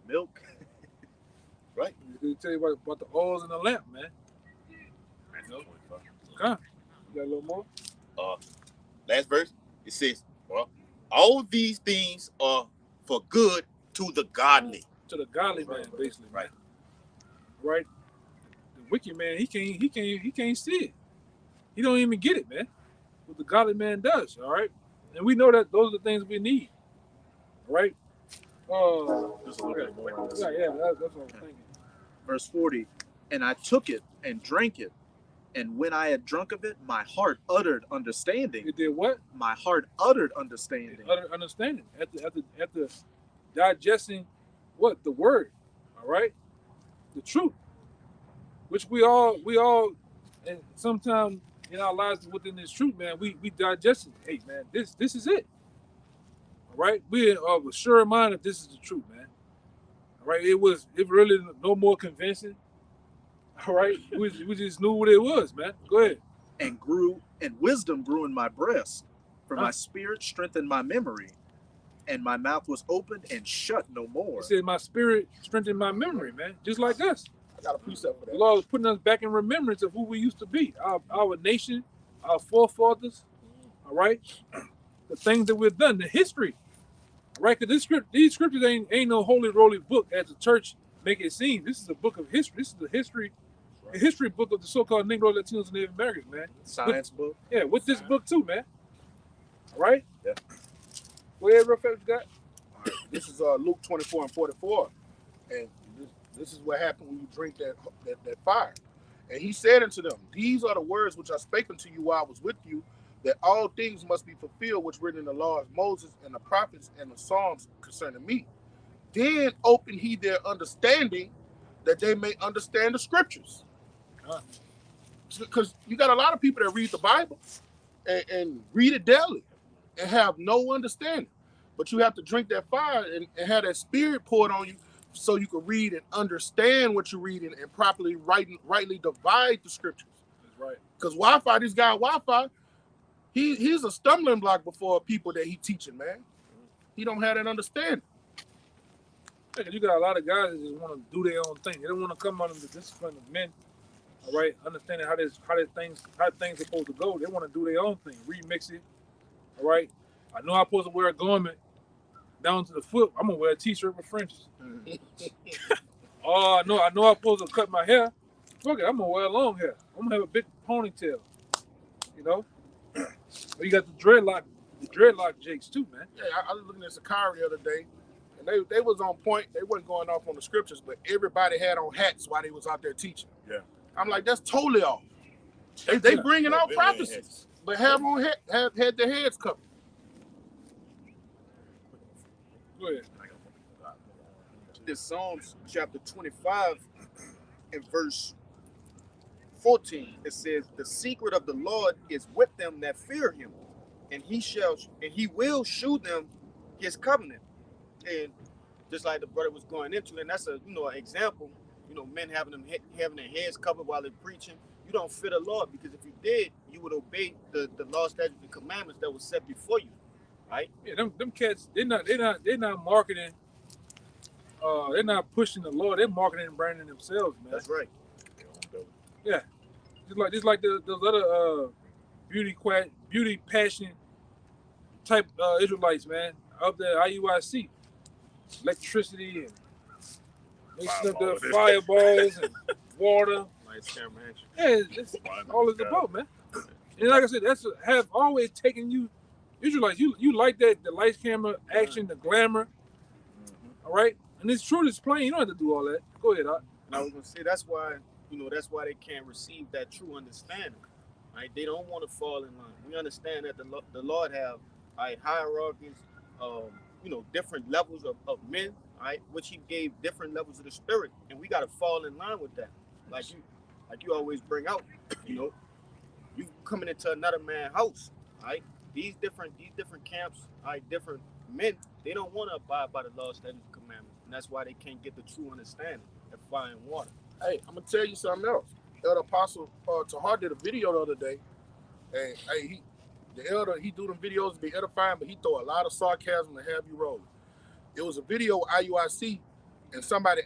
Milk. Right. They tell you about the oils in the lamp, man. Okay. You got a little more? Last verse. It says, well, all these things are for good to the godly. To the godly man, basically. Right. Right. The wicked man, he can't see it. He don't even get it, man. What the godly man does, all right? And we know that those are the things we need. All right? Just a little bit more on this. Yeah, that's what I'm thinking. Verse 40, and I took it and drank it, and when I had drunk of it, my heart uttered understanding. It did what? My heart uttered understanding. Utter understanding. After digesting what? The word. All right? The truth. Which we all and sometimes in our lives within this truth, man, we digest it. Hey man, this is it. All right? We are of a sure mind that this is the truth, man. All right, it really no more convincing. All right, we just knew what it was, man. Go ahead. And wisdom grew in my breast, for my spirit strengthened my memory, and my mouth was opened and shut no more. He said, my spirit strengthened my memory, man. Just like us. I got a precept for The that. Lord is putting us back in remembrance of who we used to be. Our nation, our forefathers, all right? The things that we've done, the history. Right, because these scriptures ain't no holy roly book as the church make it seem. This is a book of history. This is the history book of the so-called Negro, Latinos, and Native Americans, man. Science book. Yeah, with this book too, man. All right? Yeah. Go ahead, real fast, you got? All right, this is Luke 24 and 44, and this is what happened when you drink that fire. And he said unto them, these are the words which I spake unto you while I was with you, that all things must be fulfilled which written in the law of Moses and the prophets and the Psalms concerning me. Then opened he their understanding that they may understand the scriptures. Because you got a lot of people that read the Bible and read it daily and have no understanding. But you have to drink that fire and have that spirit poured on you so you can read and understand what you're reading and properly rightly divide the scriptures. That's right. Because this guy Wi-Fi, he's a stumbling block before people that he teaching, man. He don't have that understanding. Yeah, you got a lot of guys that just want to do their own thing. They don't want to come under the discipline of men. All right, understanding how things supposed to go. They want to do their own thing, remix it, All right. I know I'm supposed to wear a garment down to the foot. I'm gonna wear a t-shirt with fringes. Oh, I know I'm supposed to cut my hair. Fuck it, I'm gonna wear long hair. I'm gonna have a big ponytail. You know? But you got the dreadlock jakes too, man. Yeah, I was looking at Sakari the other day, and they was on point. They wasn't going off on the scriptures, but everybody had on hats while they was out there teaching. Yeah. I'm like, that's totally off. They bringing out They had prophecies, hats. but have had their heads covered. Go ahead. This Psalms chapter 25 and verse 14. It says, "The secret of the Lord is with them that fear Him, and He will shew them His covenant." And just like the brother was going into, and that's an example. Men having their heads covered while they're preaching. You don't fear the Lord, because if you did, you would obey the law, statutes, and commandments that was set before you, right? Yeah, them cats, they're not marketing. They're not pushing the Lord. They're marketing and branding themselves, man. That's right. Yeah, just like those other beauty passion type Israelites, man, up there IUIC, electricity and mixing up the fireballs and water. Lights, camera, action. Yeah, it's all is about, man. And like I said, have always taken you Israelites. You like that, the lights, camera, action, the glamour. All right, and this truth is plain. You don't have to do all that. Go ahead, Doc. And I was gonna say that's why they can't receive that true understanding, right? They don't want to fall in line. We understand that the Lord have hierarchies, different levels of men, right? Which He gave different levels of the spirit, and we got to fall in line with that. Like you always bring out, you coming into another man's house, right? These different camps, right? Different men, they don't want to abide by the law, statutes, and commandments, and that's why they can't get the true understanding of fire and water. Hey, I'm gonna tell you something else. Elder Apostle Tahar did a video the other day, and he do them videos to be edifying, but he throw a lot of sarcasm to have you rolling. It was a video with IUIC, and somebody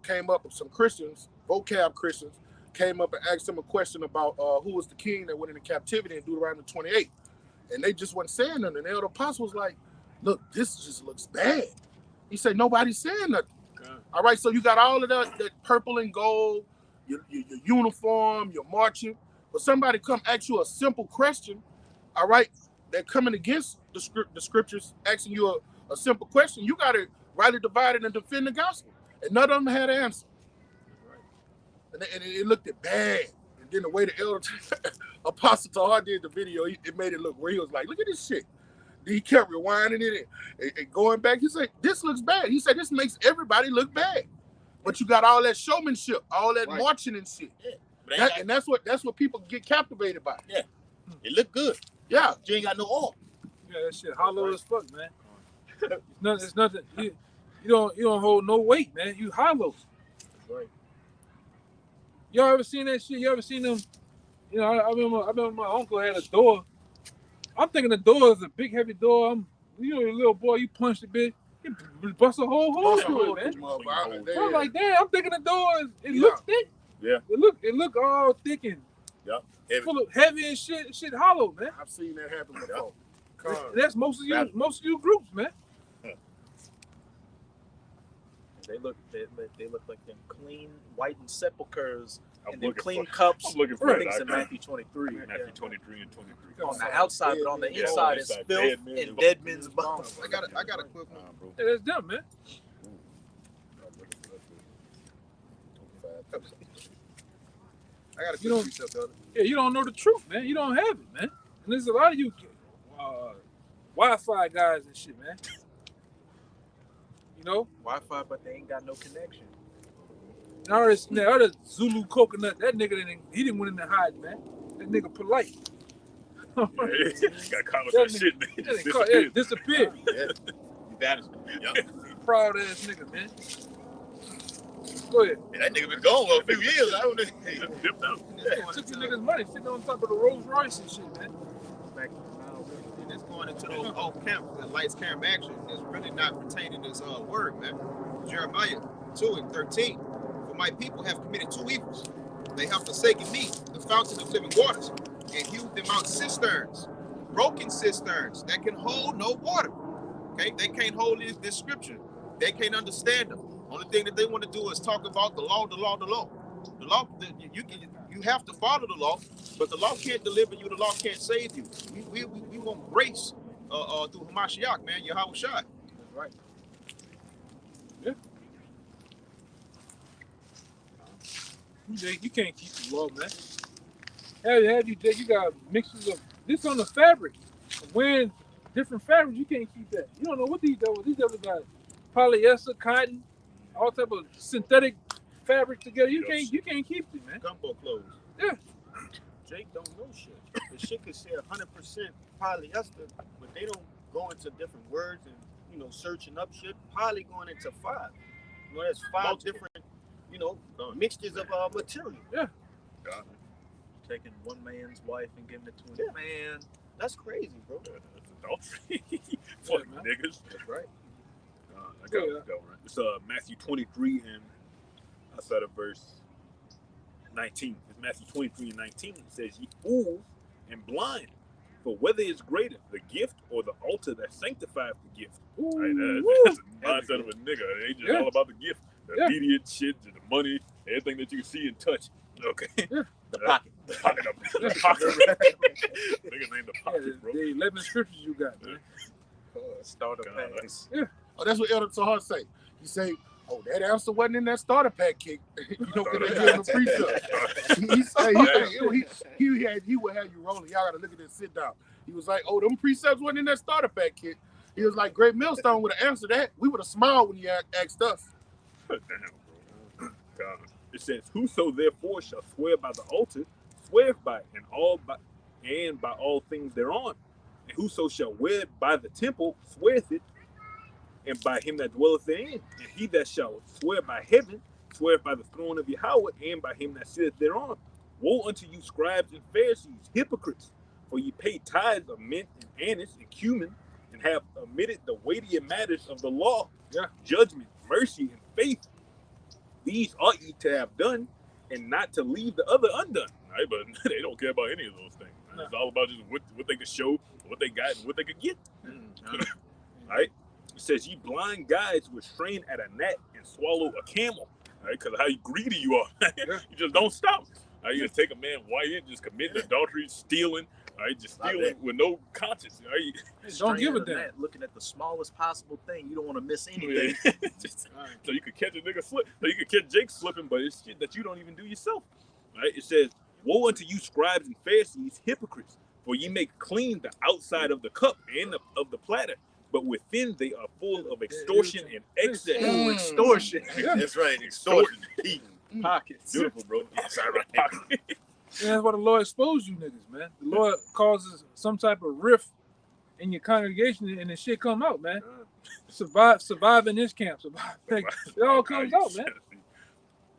came up with some Christians, vocab Christians, came up and asked him a question about who was the king that went into captivity in Deuteronomy 28. And they just wasn't saying nothing. And the Elder Apostle was like, look, this just looks bad. He said, nobody's saying nothing. All right, so you got all of that purple and gold, your uniform, your marching. But somebody come ask you a simple question, all right, they're coming against the scriptures, asking you a simple question. You got to rightly divide it and defend the gospel. And none of them had an answer. And it looked bad. And then the way the Elder Apostle Tahar did the video, it made it look where he was like, look at this shit. He kept rewinding it and going back. He said, this looks bad. He said, this makes everybody look bad. But you got all that showmanship, all that marching and shit. Yeah. And that's what people get captivated by. Yeah. It looked good. Yeah. You ain't got no oil. Yeah, that shit hollow as fuck, man. It's nothing. You don't hold no weight, man. You hollow. That's right. Y'all ever seen that shit? You ever seen them? I remember my uncle had a door. I'm thinking the door is a big, heavy door. A little boy, you punch the bitch, you bust a whole hole through it, man. I'm like, damn, I'm thinking the door looks thick. Yeah. It look all thick and full of heavy and shit hollow, man. I've seen that happen before. And that's most of you groups, man. They look like them clean whitened sepulchres and them looking clean for- cups. I'm looking for I think that. it's in Matthew 23. Matthew 23 and 23. On the outside, but on the Yeah, inside is inside, filth dead men and and dead men's bones. I got a quick one. Bro. Yeah, that's them, man. I got a You quick don't- precept, brother. Yeah, you don't know the truth, man. You don't have it, man. And there's a lot of you Wi-Fi guys and shit, man. Wi-Fi, but they ain't got no connection. And that other Zulu coconut, that nigga didn't went in there hiding, man. That nigga polite. Yeah, got caught with That that shit, man. Yeah, Disappeared. disappeared. You vanished. Yep. Proud ass nigga, man. Go ahead. Yeah, that nigga been gone for a few years. I don't know. He just dipped out. Yeah, took you niggas money sitting on top of the Rolls Royce and shit, man. Back in the mile, And it's going into those off camp, the lights, camera, action. It's really not retaining this word, man. Jeremiah 2:13. For my people have committed two evils. They have forsaken me, the fountain of living waters, and hewed them out cisterns, broken cisterns that can hold no water. Okay, they can't hold this scripture. They can't understand them. Only thing that they want to do is talk about the law, the law, the law. The law, you have to follow the law, but the law can't deliver you. The law can't save you. We want grace through Hamashiach, man, Yahweh Shai. That's right. Yeah. You can't keep the law, man. You got mixtures of this on the fabric. Wearing different fabrics, you can't keep that. You don't know what these devils got. Polyester, cotton, all type of synthetic fabric together. You can't keep it, man. Gumbo clothes. Yeah. Jake don't know shit. The shit could say 100% polyester, but they don't go into different words and searching up shit. Poly going into 5. That's 5 different mixtures of material. Yeah. Taking one man's wife and giving it to a man. That's crazy, bro. That's adultery. Fuck niggas. That's right. I got it. It's Matthew 23 and I started at verse 19. It's Matthew 23 and 19. It says, "Ye fools and blind, for whether is greater, the gift or the altar that sanctifieth the gift?" Right, that's the mindset of a nigga. They just all about the gift, the immediate shit, the money, everything that you see and touch. Okay. Yeah. The pocket. The pocket. The pocket. Nigga named the pocket, bro. The 11 scriptures you got, man. Starter packs. Yeah. Oh, that's what Elder Tahar say. He say, "Oh, that answer wasn't in that starter pack kick." Could they give him a precept? He would have you rolling. Y'all gotta look at this. Sit down. He was like, "Oh, them precepts wasn't in that starter pack kick." He was like, "Great Millstone would have answered that. We would have smiled when he asked us." Damn, bro. God. It says, "Whoso therefore shall swear by the altar, sweareth by it, and by all things thereon. And whoso shall swear by the temple, sweareth it, and by him that dwelleth therein. And he that shall swear by heaven, sweareth by the throne of Yahweh, and by him that sitteth thereon. Woe unto you, scribes and Pharisees, hypocrites! For ye pay tithes of mint and anise and cumin, and have omitted the weightier matters of the law, judgment, mercy, and faith. These ought ye to have done, and not to leave the other undone." Right? But they don't care about any of those things. Right? It's all about just what they can show, what they got, and what they could get. Right? It says, "Ye blind guides which strain at a gnat and swallow a camel." Right? Because of how greedy you are. You just don't stop. Right? You just take a man white and just committing adultery, stealing. Right? Just stealing with no conscience. Right? Don't give a damn. Looking at the smallest possible thing. You don't want to miss anything. So you could catch a nigga slip. So you could catch Jake slipping, but it's shit that you don't even do yourself. Right? It says, "Woe unto you, scribes and Pharisees, hypocrites! For ye make clean the outside of the cup and of the platter, but within they are full of extortion and excess." Extortion. That's right. Extortion. Pockets. Beautiful, bro. Yes, I right. Pocket. And that's why the Lord exposed you niggas, man. The Lord causes some type of rift in your congregation and the shit come out, man. Survive in this camp. It all comes out, man.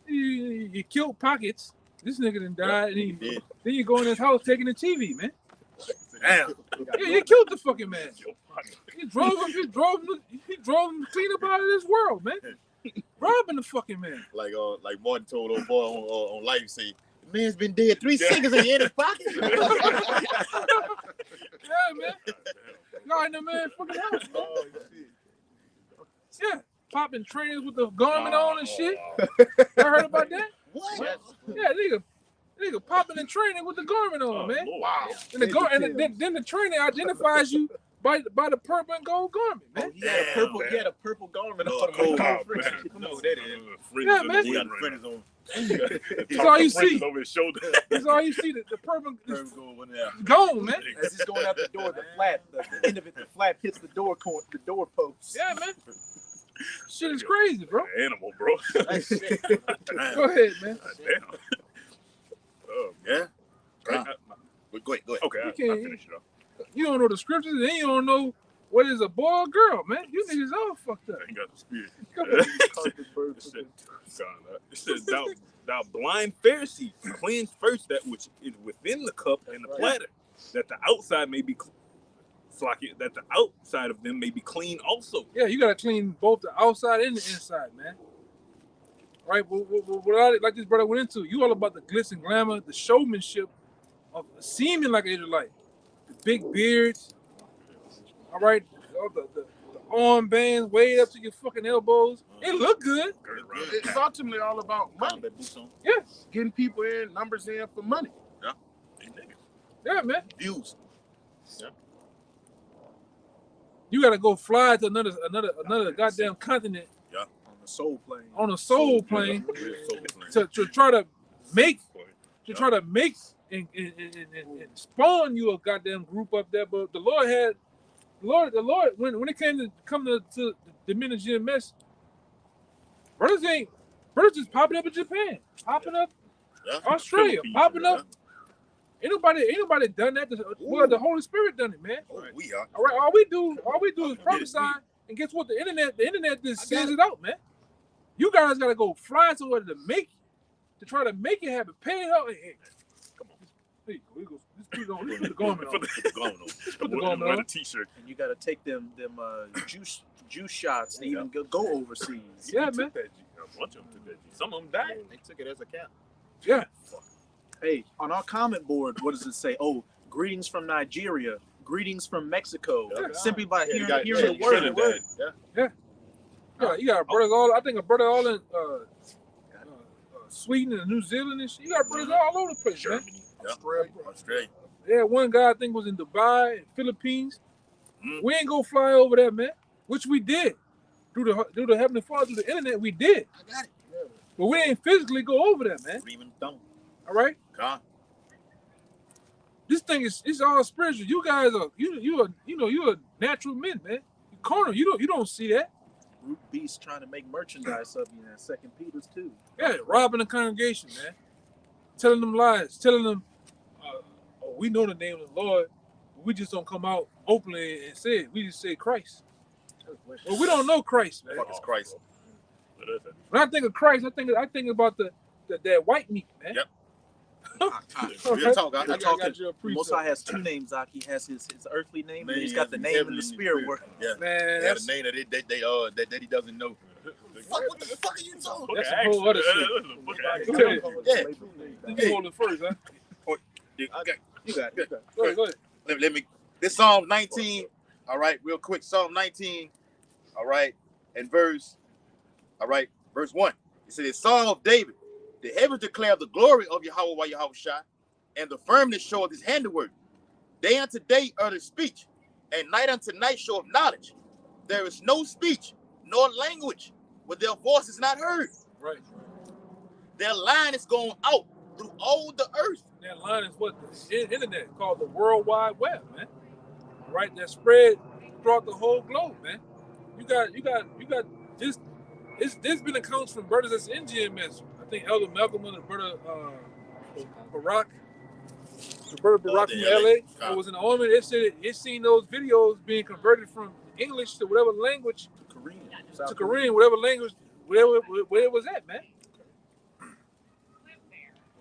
You killed Pockets. This nigga done died, and then you go in his house taking the TV, man. Damn. Yeah, you killed the fucking man. He drove him clean up out of this world, man. Robbing the fucking man. Like Martin told old boy on live, say, "The man's been dead 3 seconds and he in his pocket." Yeah, man. Y'all in the man fucking house, man. Yeah, popping trainers with the garment on and shit. You heard about that? What? Yeah, nigga popping and training with the garment on, man. Wow. And then the trainer identifies you by the purple and gold garment, man. He had a purple garment on. No, that is. Yeah, man. He got the fringes on. That's all you see. Over his shoulder. That's all you see. The purple is gone, man. As he's going out the door, the end of it, the flap hits the door post. Yeah, man. Shit is crazy, bro. Animal, bro. Go ahead, man. Damn. Oh, Yeah. right. Go ahead. Okay, I finish it up. You don't know the scriptures, and you don't know what is a boy or girl, man. You niggas all fucked up. I ain't got the spirit. Come on. It says, thou blind Pharisee, cleanse first that which is within the cup and the platter, that the outside may be that the outside of them may be clean also. Yeah, you gotta clean both the outside and the inside, man. Right? What like this brother went into, you all about the glitz and glamour, the showmanship of seeming like an Israelite, the big beards. All right, all the armbands way up to your fucking elbows. It look good. It's ultimately all about money. Combat boots on. Yeah, Getting people in, numbers in for money. yeah, man. Views. You gotta go fly to another goddamn continent On the soul plane. on a soul plane So to try to make and spawn you a goddamn group up there. But the Lord when it came to the men of GMS, brothers just popping up in Japan, popping up Yeah. Australia, Philippines, popping yeah. up. Ain't nobody done that. Well, the Holy Spirit done it, man. Oh, we are. All right, all we do is prophesy, and guess what? The internet just sends it out, man. You guys gotta go fly somewhere to try to make it happen. Pay it out. Hey, come on. Hey, let's put the garment on. Put the garment on. Put the garment Wear on. the t-shirt. And you got to take them juice shots to even go overseas. Yeah, He took man. that G. A bunch of them took that G. Some of them died. They took it as a cap. Yeah. Hey, on our comment board, what does it say? Oh, greetings from Nigeria, greetings from Mexico. Yeah. Simply by Yeah, you hearing got- the word. Trinidad. You got brothers all. I think a brother all in Sweden and New Zealand and shit. You got brothers all over the place, man. Germany. Australia. Yeah, one guy I think was in Dubai, Philippines. Mm. We ain't go fly over there, man. Which we did through the Heavenly Father, through the internet. We did, I got it. but we ain't physically go over there, man. Even don't. All right. God. This thing it's all spiritual. You guys are you're a natural men, man. You carnal. You don't see that. Root beast trying to make merchandise of you in 2 Peter's 2. Yeah, robbing the congregation, man. Telling them lies, telling them, oh, we know the name of the Lord. We just don't come out openly and say it. We just say Christ. Well, we don't know Christ, man. Fuck is Christ. What is that? When I think of Christ, I think about that white meat, man. Yep. All Real right. talk. I We're got talking. you a The Most preacher. High has 2 names, Zach. He has his earthly name, and he's got the Man, name and heavenly the spirit spirit. work. Yeah. Man, They had that's a name that he doesn't know. Fuck, what the fuck are you talking? That's a whole other shit. Yeah. you hold it first, huh? Okay. You got it. Go ahead. Let me. This Psalm 19. All right, real quick. Psalm 19. All right, and verse 1. It says, Psalm of David. The heavens declare the glory of Yahweh Yahushua, and the firmness showeth his handiwork. Day unto day utters speech, and night unto night showeth knowledge. There is no speech nor language where their voice is not heard. Right. Their line is going out through all the earth. That line is what the internet called the World Wide Web, man. Right, that spread throughout the whole globe, man. You got this. There's been accounts from brothers that's in GMS. I think Elder Malcolm and the brother Barack, from the LA, was in the army. They said it's seen those videos being converted from English to whatever language to Korean, whatever language, where it was at, man.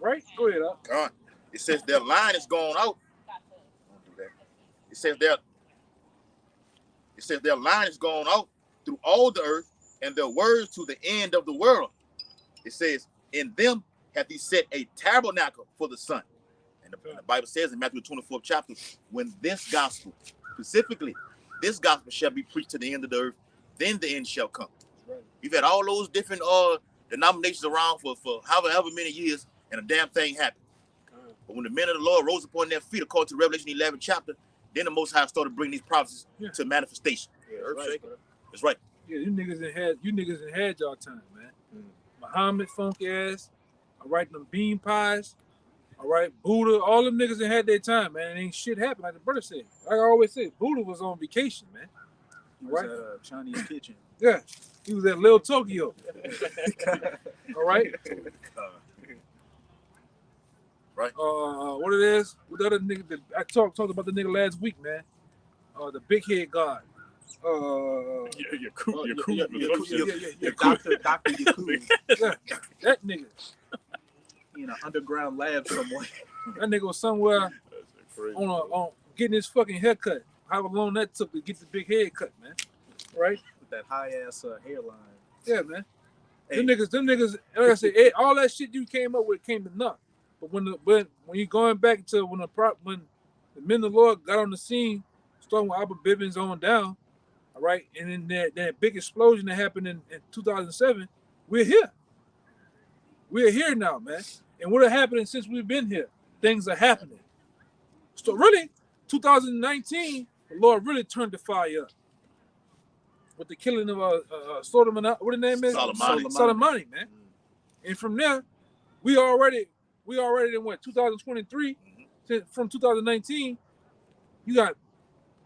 Right? Go ahead, Al. God. It says their line is going out. Don't do that. It says their line is going out through all the earth, and their words to the end of the world. It says, in them hath he set a tabernacle for the sun. And the Bible says in Matthew 24th chapter, when this gospel, specifically, this gospel shall be preached to the end of the earth, then the end shall come. Right. You've had all those different denominations around for however many years, and a damn thing happened. But when the men of the Lord rose upon their feet, according to Revelation 11 chapter, then the Most High started bringing these prophecies to manifestation. Yeah, earth Right. shaking. That's right. Yeah, you niggas done had y'all time, man. Muhammad funky ass, all right, them bean pies, all right, Buddha, all them niggas that had their time, man. And ain't shit happened, like the brother said. Like I always say, Buddha was on vacation, man. He was at a Chinese kitchen. Yeah, he was at Little Tokyo. All right. Right. What it is? What the other nigga that I talked about the nigga last week, man. The big head god. Your crew. yeah. Dr. Yaku Yeah, that nigga. in an underground lab somewhere. That nigga was somewhere That's crazy. on getting his fucking haircut. However long that took to get the big head cut, man. Right? With that high ass hairline. Yeah, man. Hey. Them niggas, like I said, all that shit you came up with came to naught. But when you going back to when The men of the Lord got on the scene, starting with Albert Bibbins on down. All right, and then that big explosion that happened in 2007, we're here. We're here now, man. And what are happening since we've been here? Things are happening. So really, 2019, the Lord really turned the fire up with the killing of Soleimani. What the name is? Soleimani, man. And from there, we already in what 2023. From 2019, you got.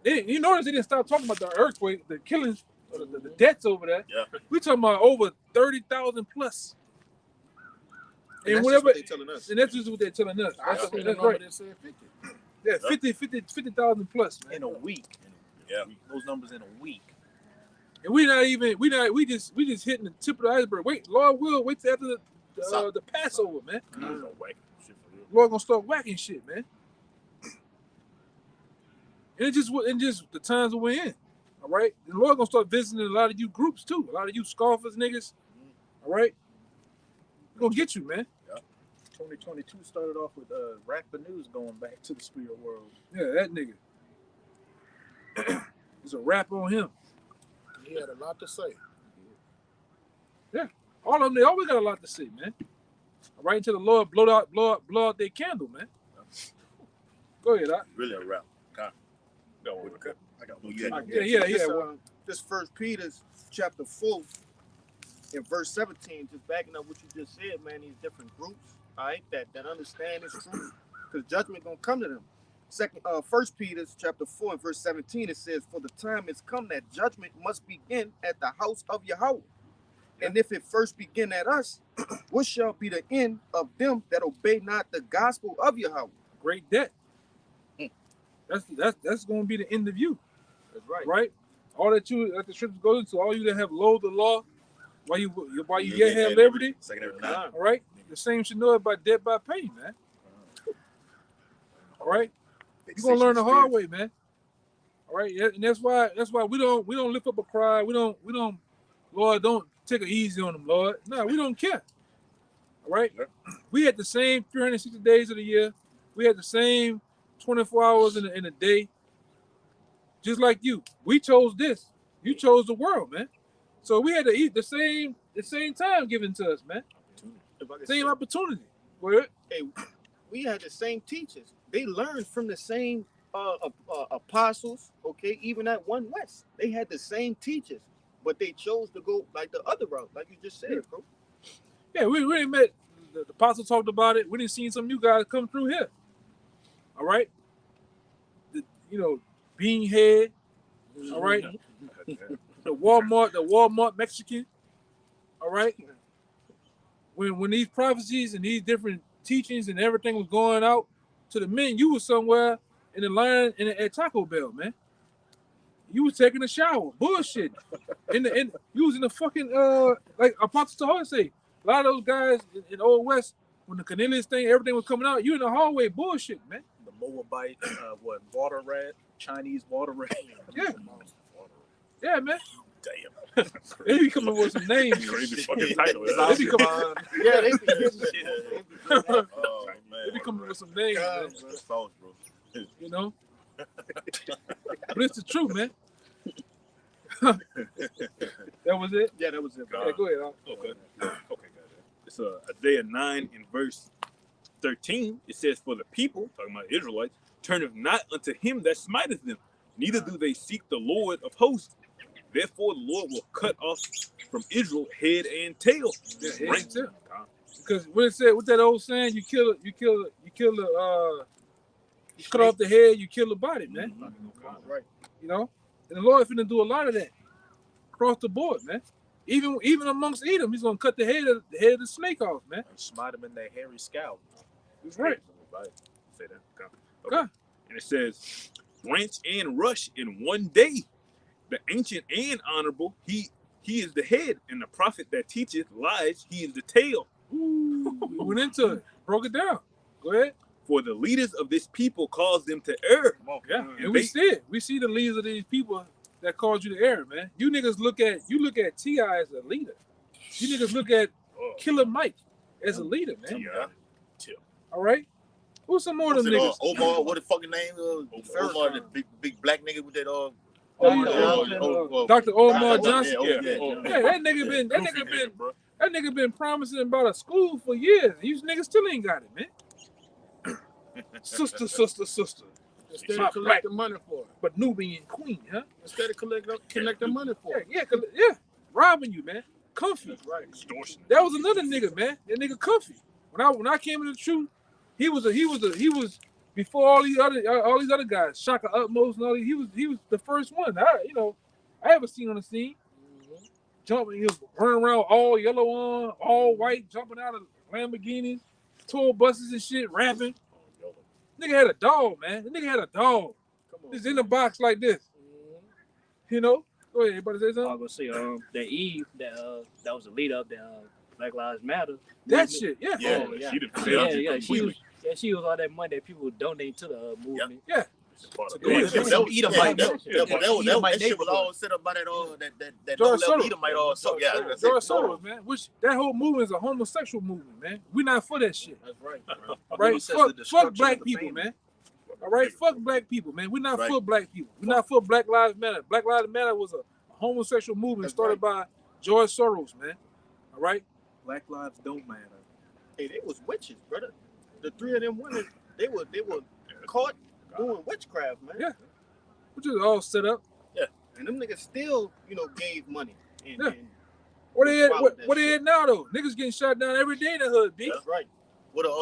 You notice they didn't stop talking about the earthquake, the killings, the deaths over there. Yeah. We talking about over 30,000 plus. And whatever, what they telling us. and that's just what they're telling us. I That's, seen that's the number right. that said 50. Yeah, 50,000 plus, man. In a week. Yeah. Those numbers in a week. And we just hitting the tip of the iceberg. Wait, Lord will wait till after the Passover, man. Lord gonna start whacking shit, man. And it just the times that we're in. All right. The Lord gonna start visiting a lot of you groups too. A lot of you scoffers, niggas. All right. We're gonna get you, man. 2022 started off with Rapper News going back to the spirit world. Yeah, that nigga. There's a rap on him. He had a lot to say. All of them, they always got a lot to say, man. All right, until the Lord blow out their candle, man. Go ahead, Doc. Really a rap. I got one. Yeah. Yeah. This First Peter's chapter 4 in verse 17, just backing up what you just said, man. These different groups, all right, that understand this truth, because judgment gonna come to them. First Peter's chapter 4 and verse 17, it says, "For the time is come that judgment must begin at the house of Yahweh. And if it first begin at us, what shall be the end of them that obey not the gospel of Yahweh?" Great debt. That's gonna be the end of you. That's right. Right? All that the scripture goes into, all you that have loathed the law, while you yet have liberty. Second every time. All right? The same should know about debt by pain, man. All right? You're gonna learn the hard way, man. All right, and that's why we don't lift up a cry. We don't, Lord, don't take it easy on them, Lord. No, we don't care. All right? We had the same 360 days of the year. We had the same 24 hours in a day. Just like you. We chose this. You chose the world, man. So we had to eat the same time given to us, man. Same opportunity. Word. Hey, we had the same teachers. They learned from the same apostles, okay, even at One West. They had the same teachers, but they chose to go like the other route, like you just said, bro. Yeah, we really met. The apostle talked about it. We didn't see some new guys come through here. All right. Beanhead. All right. The Walmart Mexican. All right. When these prophecies and these different teachings and everything was going out to the men, you was somewhere in the line at Taco Bell, man. You was taking a shower, bullshit. You was in the fucking like Apostle Tahar say. A lot of those guys in Old West, when the Cornelius thing, everything was coming out, you in the hallway, bullshit, man. The Moabite, water rat, Chinese water rat. Yeah. Yeah, man. Damn. They be coming with some names. Crazy fucking title. They be coming, Yeah, they be getting Oh man. they be coming with some names, man. That's false, bro. You know? But it's the truth, man. That was it? Yeah, that was it. Yeah, go ahead. Okay, guys. It's Isaiah 9 in verse 13. It says, "For the people," talking about Israelites, "turneth not unto him that smiteth them, neither do they seek the Lord of hosts. Therefore the Lord will cut off from Israel head and tail." Yeah, head Right. and tail. Because what it said, with that old saying, you cut off the head, you kill the body, man. Right. You know? And the Lord finna do a lot of that across the board, man. Even amongst Edom, he's gonna cut the head of the snake off, man. And smite them in their hairy scalp. That's right. Say that. Okay. Okay. And it says, "Branch and rush in one day. The ancient and honorable, he is the head, and the prophet that teacheth lies, he is the tail. Ooh, we went into it, broke it down. Go ahead. For the leaders of this people cause them to err." Yeah, And and we they- see it. We see the leaders of these people that cause you to err, man. You niggas look at T.I. as a leader. You niggas look at Killer Mike as a leader, man. Yeah. All right. Who's some more of them niggas? Omar, what the fucking name? Omar, the big black nigga with that Dr. Omar Johnson. Yeah, that nigga been promising about a school for years. These niggas still ain't got it, man. Sister. Instead of collecting money for it. But Nubian queen, huh? Instead of collecting money for it. Yeah. Robbing you, man. Comfy. Right. Extortion. That was another nigga, man. That nigga Comfy. When I came into the truth, he was before all these other guys, Shaka Utmost and all these. He was the first one. I ever seen on the scene. Jumping, he was running around all yellow on, all white, jumping out of Lamborghinis, tour buses and shit, rapping. Nigga had a dog, man. The nigga had a dog. Just in the box like this. You know? Go ahead, everybody say I something. was gonna say that Eve that was the leader of the Black Lives Matter. That shit, yeah. She did She was all that money that people donate to the movement. Yeah. That shit was all set up by that George low-level Soros. Edomite. George Soros, man. Which that whole movement is a homosexual movement, man. We not for that shit. That's right. Right? Fuck black people, man. All right, fuck black people, man. We're not for black people. We're not for Black Lives Matter. Black Lives Matter was a homosexual movement started by George Soros, man. All right? Black lives don't matter. Hey, they was witches, brother. The three of them women, they were caught doing witchcraft, man. Yeah. Which is all set up. And them niggas still, gave money. And What they at now, though? Niggas getting shot down every day in the hood, B. that's right. More than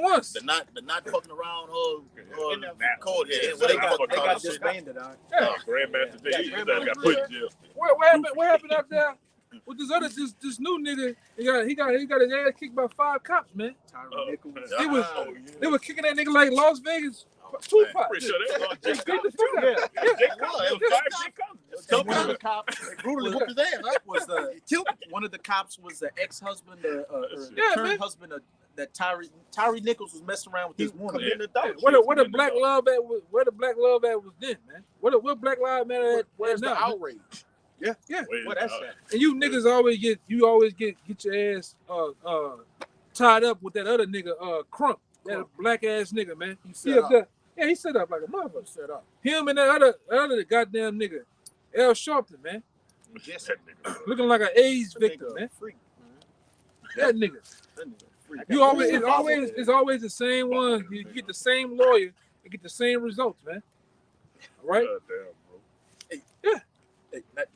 once. The not fucking around code here. They got disbanded on. Grandmaster Jay, got put in jail. What happened out there with this new nigga? He got his ass kicked by 5 cops, man. They were kicking that nigga like Las Vegas. Tupac. Pretty sure they was They beat the fuck out. One of the cops brutally whooped his ass. One of the cops was the ex-husband, Yeah, current man. husband that Tyree Nichols was messing around with this woman. Where the black love at? Where the black love at was then, man. What Black Lives Matter at? Where's the now? outrage? Yeah. What that's that? And you niggas always get your ass tied up with that other nigga Crump, that black ass nigga, man. He up there. Yeah, he set up like a motherfucker. Set up. Him and that other goddamn nigga, Al Sharpton, man, Yes, that nigga. looking like an AIDS victim, man. Freak, That nigga. It's always the same one. You get the same lawyer and get the same results, man. All right.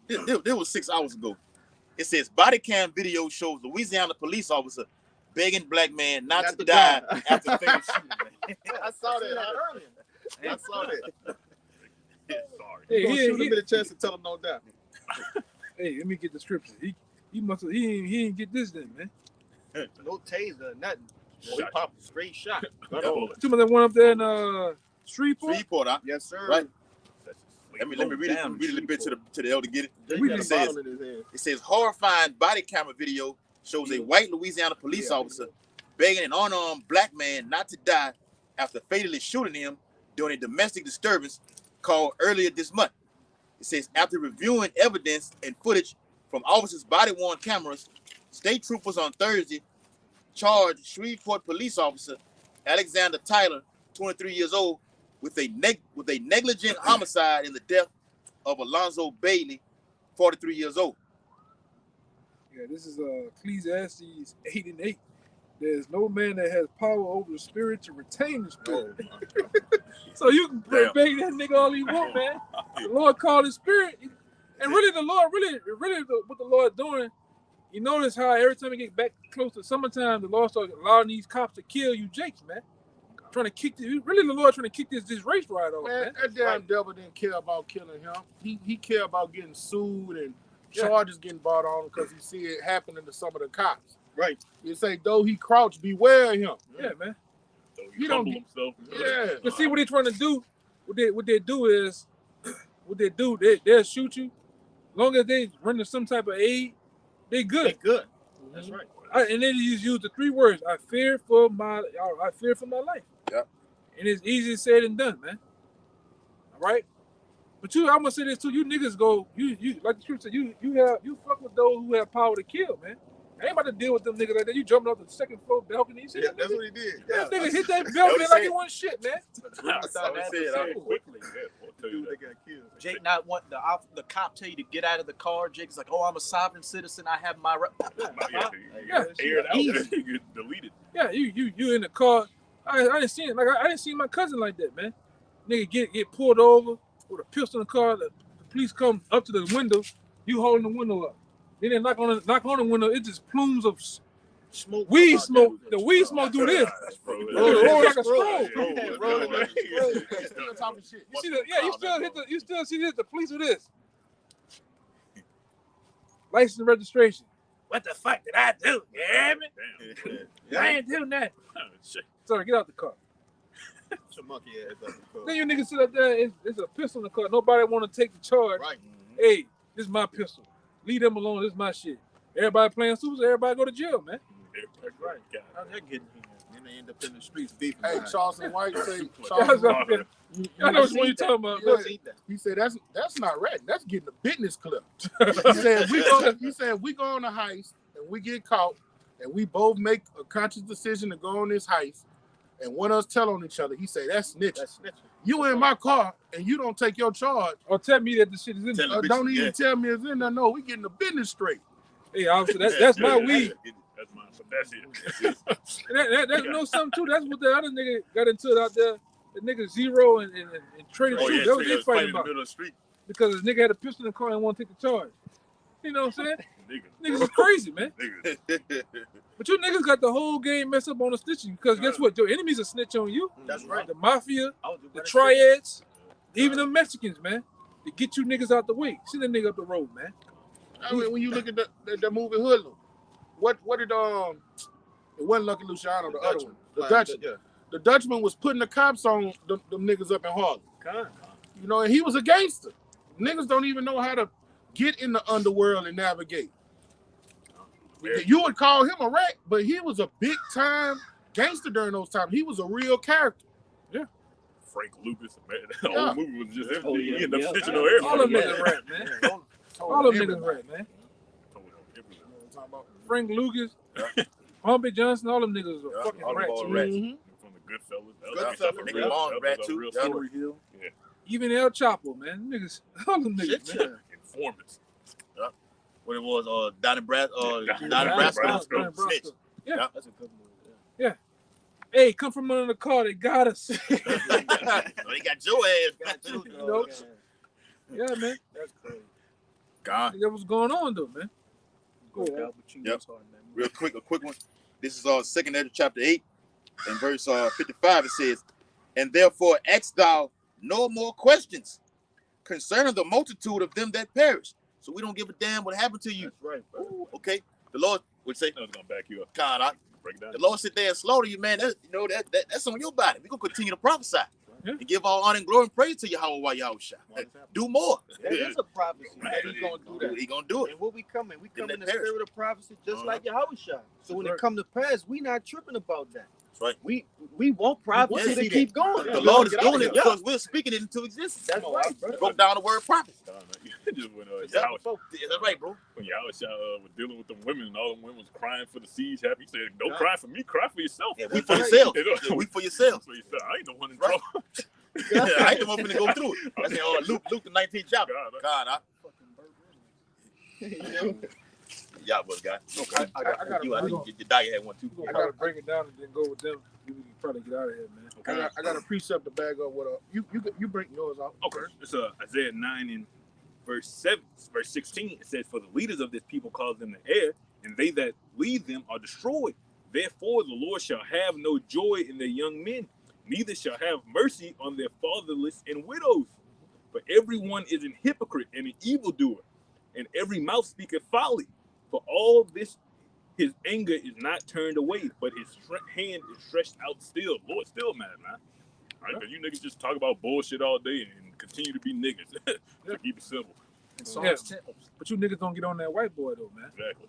This was 6 hours ago. It says body cam video shows Louisiana police officer begging black man not to die after fatal shooting. I saw that earlier. I saw that. Hey, Shoot him in the chest and tell him don't die. Hey, let me get the scripture. He didn't get this then, man. No taser, nothing. Boy, he popped a straight shot. Somebody that went up there in Shreveport. Huh? Yes, sir. Right. Let me read it a little bit to the elder get it. It says horrifying body camera video shows a white Louisiana police officer begging an unarmed black man not to die after fatally shooting him during a domestic disturbance called earlier this month. It says after reviewing evidence and footage from officers' body-worn cameras, state troopers on Thursday charged Shreveport police officer Alexander Tyler, 23 years old, with a negligent homicide in the death of Alonzo Bailey, 43 years old. Yeah, this is Ecclesiastes 8:8. There's no man that has power over the spirit to retain the spirit. So you can beg that nigga all you want, man. The Lord called his spirit. And really the Lord, what the Lord doing, you notice how every time we get back close to summertime, the Lord started allowing these cops to kill you jakes, man. Trying to kick the Lord trying to kick this race right off, man. That damn devil didn't care about killing him. He cared about getting sued and charges getting brought on him because he see it happening to some of the cops. Right. You say, though he crouched, beware him. Yeah, man. So He don't humble himself. Yeah. But see what they're trying to do, what they do, they'll shoot you. As long as they render some type of aid, they good. They good. That's right. And then you use the 3 words: I fear for my life. Yep. And it's easier said than done, man. All right. But I'm gonna say this too: you niggas go, you like the scripture said, you fuck with those who have power to kill, man. I ain't about to deal with them niggas like that. You jumping off the second floor balcony. You see Yeah, that that's nigga? what he did. That Yeah. nigga hit that balcony what like he he said. wasn't shit, man. That's thought what I that said. was I so quickly. Yeah, I'll tell you Dude, that. they got killed. Jake not want the cop tell you to get out of the car. Jake's like, oh, I'm a sovereign citizen. I have my right. Yeah, Yeah. air it out. Easy. You get deleted. Yeah, you in the car. I didn't see it. Like I didn't see my cousin like that, man. Nigga get pulled over with a pistol in the car. The police come up to the window. You holding the window up. Then they knock on the window. It's just plumes of Smoke. weed come out smoke. there. The weed smoke do this. Bro, Roll like a scroll. Rolling like a scroll. Still talking shit. You see you still see the police with this. License and registration. What the fuck did I do? Yeah, man. Damn. I ain't doing that. Shit. Sorry, get out the car. Some monkey ass up the car. Then you niggas sit up there, it's a pistol in the car. Nobody want to take the charge. Right. Hey, this is my pistol. Leave them alone. This is my shit. Everybody playing super, everybody go to jail, man. That's right. How's that getting here? Then they end up in the streets beefing. Hey, behind Charleston White say, Y'all Charleston White, know what you're talking about. you. You ever eat that? he said that's not right. That's getting a business clip. He said we go on a heist and we get caught and we both make a conscious decision to go on this heist and one of us tell on each other. He said that's snitching. That's snitching. You in my car and you don't take your charge. Or tell me that the shit is in there. Tell the Don't bitch, even yeah. tell me it's in there. No, we getting the business straight. Hey, officer, that's my weed. That's mine. But that's it. That you know something too. That's what the other nigga got into it out there. The nigga Zero and Trader Oh Truth. yeah, That was they they was fighting fighting in the about middle of the street. because the nigga had a pistol in the car and won't take the charge. You know what I'm saying? Niggas. Niggas is crazy, man. Niggas. But you niggas got the whole game messed up on the snitching because guess what? Your enemies will snitch on you. That's right. The mafia, I was the about to say, triads, even the Mexicans, man. To get you niggas out the way. Send that nigga up the road, man. I mean, when you look at the movie Hoodlum, what did it wasn't Lucky Luciano, the other one, the Dutchman. Yeah. The Dutchman was putting the cops on them niggas up in Harlem. God. You know, and he was a gangster. Niggas don't even know how to get in the underworld and navigate. You would call him a rat, but he was a big time gangster during those times. He was a real character. Frank Lucas, man. The Yeah. whole movie was just everything. Oh, yeah, He ended yeah. up snitching on everybody. All them niggas rat, man. All them niggas rat, man. Told him everything. Frank Lucas, Humpy Johnson, all them niggas are Yeah, fucking all them rats. all man. rats. Mhm. From the Goodfellas. Goodfellas. Nigga That Long was rat a too. real Yeah. story. Hill. Even El Chapo, man. Niggas, all them niggas, Shit, man. Informants. What it was, Donnie Brasco, Donnie Donnie Brasco. Brasco, snitch. Yeah. That's a good movie. Hey, come from under the car. They got us. They got your ass. You know? Yeah, man. That's crazy. Gone. That was going on, though, man. Go ahead. Al Pacino Yep. starring in that movie. Real quick, a quick one. This is 2 Ezra chapter 8 and verse 55. It says, "And therefore ask thou no more questions concerning the multitude of them that perish." So we don't give a damn what happened to you. That's right, bro. Okay, the Lord would say, I was gonna back you up. "God, Break it down. the Lord sit there and slaughter you, man. That's on your body. We gonna continue to prophesy and give all honor and glory and praise to Yahweh Yahushua. Do more. That is a prophecy that he's gonna do that. He gonna do it. And what we come in Them the that perish. spirit of prophecy, just like Yahushua. So when That's it come to pass, we not tripping about that. That's right. We want prophecy Yeah, to see keep going. The Lord is doing it because we're speaking it into existence. That's right, bro. Broke down the word prophet. Just when Yeah, Yahweh, that's right, bro. when Yahweh was dealing with them women and all them women was crying for the siege happy, he said, "Don't Yeah. cry for me, cry for yourself." Yeah, we for yourself. Yeah, we for yourself. So he said, "I ain't the one in Right. trouble." I ain't the one finna go through it. I said, Luke the 19th chapter. God, yeah, but guy. Okay, I got you. I a- think your dad had one too. We're going to break it down and then go with them. We can probably get out of here, man. I got a precept to bag up with you bring yours out. Okay, it's Isaiah 9 and verse 16. It says, "For the leaders of this people cause them to err, and they that lead them are destroyed. Therefore the Lord shall have no joy in their young men, neither shall have mercy on their fatherless and widows. For everyone is an hypocrite and an evildoer, and every mouth speaketh folly. For all this his anger is not turned away, but his hand is stretched out still." Lord still mad, man. All right, because you niggas just talk about bullshit all day and continue to be niggas. To keep it simple. Yeah. But you niggas don't get on that white boy, though, man. Exactly.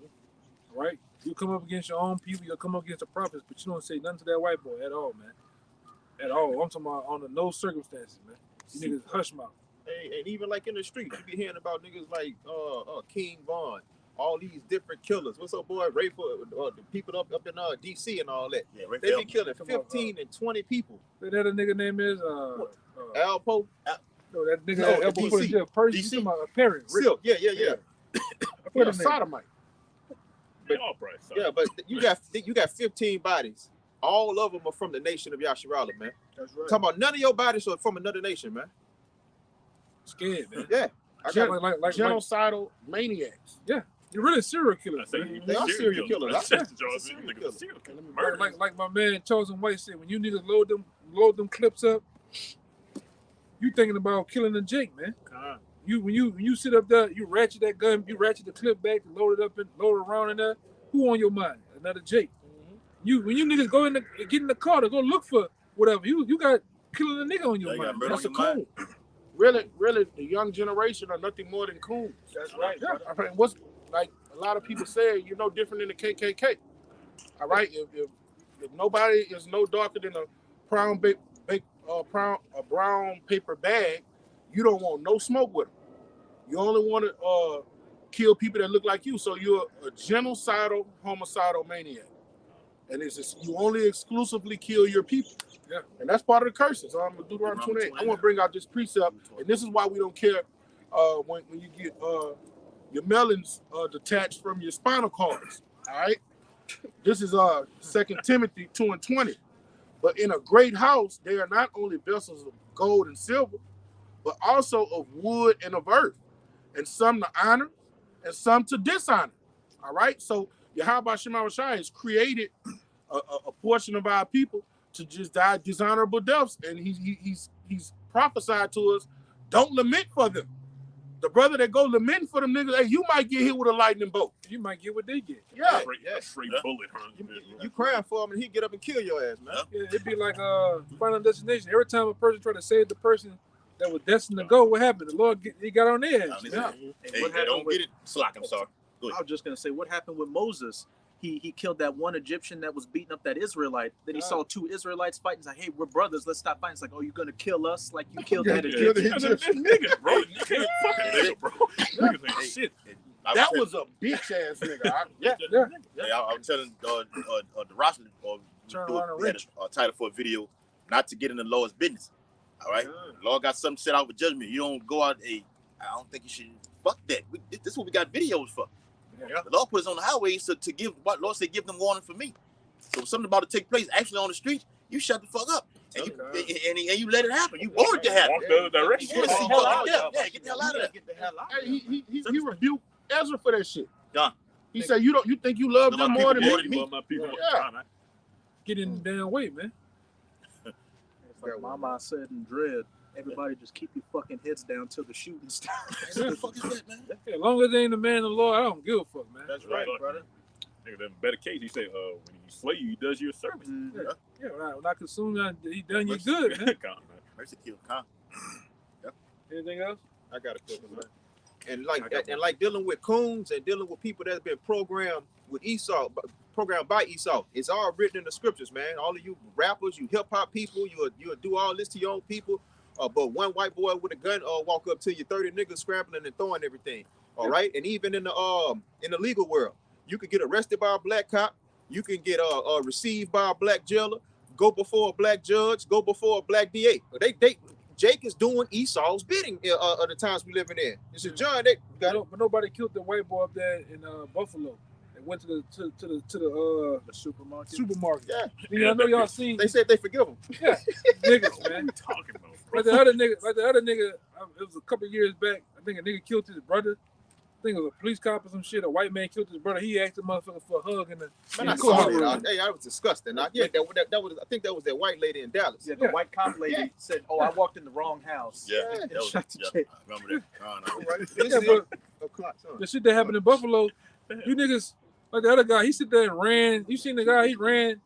All right? You come up against your own people, you'll come up against the prophets, but you don't say nothing to that white boy at all, man. At all. I'm talking about under no circumstances, man. You niggas hush mouth. And even like in the street, you be hearing about niggas like King Von all these different killers. What's up, boy? Rayford, the people up in DC and all that. Yeah, right They there. be killing 15 and 20 people. That other nigga name is Alpo, no, that nigga No, that elbow DC. put in jail. Percy, you DC. talking about a parent. Silk. Yeah. I Yeah, put his name. sodomite. They all probably suck. Yeah, but you got 15 bodies. All of them are from the nation of Yasharala, man. That's right. Talking about none of your bodies are from another nation, man. Scared, man. Yeah. I got Like Genocidal maniacs. you're really serial I killers. say Man. They are serial killers. That's Yeah. just George, Serial niggas killers. serial killers. Like- Murder. Like my man Chosen White said, when you niggas load them clips up, you thinking about killing a Jake, man. When you sit up there, you ratchet that gun, you ratchet the clip back, load it up and load it around in there. Who on your mind? Another Jake. When you niggas go get in the car to go look for whatever, you got killing a nigga on your Yeah, you got mind. murder That's a on your mind. coon. Really, the young generation are nothing more than coons. That's right. Yeah. I mean, what's like a lot of people say, you're no different than the KKK. All right, if nobody is no darker than a brown paper bag, you don't want no smoke with them. You only want to kill people that look like you. So you're a genocidal, homicidal maniac, and it's just, you only exclusively kill your people. Yeah. And that's part of the curses. I'm gonna do Deuteronomy 28. I want to bring out this precept, and this is why we don't care when you get your melons detached from your spinal cords. All right. This is 2 Timothy 2:20. But in a great house, they are not only vessels of gold and silver, but also of wood and of earth, and some to honor and some to dishonor. All right. So Yahweh Shema Shai has created a portion of our people to just die dishonorable deaths, and he's prophesied to us, don't lament for them. The brother that go lament for them niggas, hey, you might get hit with a lightning bolt. You might get what they get. Yeah. Straight Yeah. bullet, huh? you crying for him and he get up and kill your ass, man. Yeah, it'd be like Final Destination. Every time a person tried to save the person that was destined to go, what happened? The Lord he got on their ass. Yeah. And Hey, what hey, happened don't with- get it. Slack, I'm sorry. Go I ahead. was just gonna say, what happened with Moses? He killed that one Egyptian that was beating up that Israelite. Then he saw two Israelites fighting. He's like, "Hey, we're brothers. Let's stop fighting." It's like, "Oh, you're gonna kill us like you killed that Yeah, Egyptian." Niggas, bro. You can't fucking nigga, bro. Niggas ain't shit. That was a bitch ass nigga. Yeah. Hey, I was telling the Ross Turn around and we had rich. a title for a video, not to get in the Lord's business. All right, the Lord got something set out with judgment. You don't go out. Hey, I don't think you should. Fuck that. This is what we got videos for. Yeah. The Lord put us on the highways to give. What Lord said, give them warning for me. So if something about to take place actually on the street, you shut the fuck up and you let it happen. You want it to happen. Walk the other direction. Yeah, Get the hell out. yeah, get the hell out of there. Get the hell out. Hey, he rebuked Ezra for that shit. Done. He said, you think you love them more than people me? me. Love my people. Yeah. Get in the damn way, man. It's like Mama said in Dread, everybody just keep your fucking heads down till the shooting starts. What the fuck is that, man? Hey, as long as they ain't the man of the Lord, I don't give a fuck, man. That's right, brother. Nigga, that's a better case. He said, when he slay you, he does you a service. Yeah, when I consume that, he done you good, man. Come on, man. Mercy kill, huh? Anything else? I got a couple, man. And like dealing with coons and dealing with people that's been programmed with Esau, programmed by Esau. It's all written in the scriptures, man. All of you rappers, you hip hop people, you'll do all this to your own people. But one white boy with a gun walk up to you, 30 niggas scrambling and throwing everything. All right. And even in the legal world, you could get arrested by a black cop, you can get received by a black jailer, go before a black judge, go before a black DA. Jake is doing Esau's bidding at the times we living in. It's a John. But nobody killed the white boy up there in Buffalo. They went to the supermarket. supermarket. Yeah. You know, I know y'all seen. They said they forgive him. Yeah, niggas, man. What you talking about, bro? Like the other nigga, it was a couple years back. I think a nigga killed his brother. I think it was a police cop or some shit. A white man killed his brother. He asked the motherfucker for a hug in the. Man, I in the saw courtroom. that. Hey, I was disgusting. That was. I think that was that white lady in Dallas. Yeah, the white cop lady said, "Oh, I walked in the wrong house." Yeah, Yeah. that was, Shut the yeah, shit. I remember that. This Yeah, is but o'clock, son. the shit that happened in Buffalo, you niggas, like the other guy, he sit there and ran. You seen the guy? He ran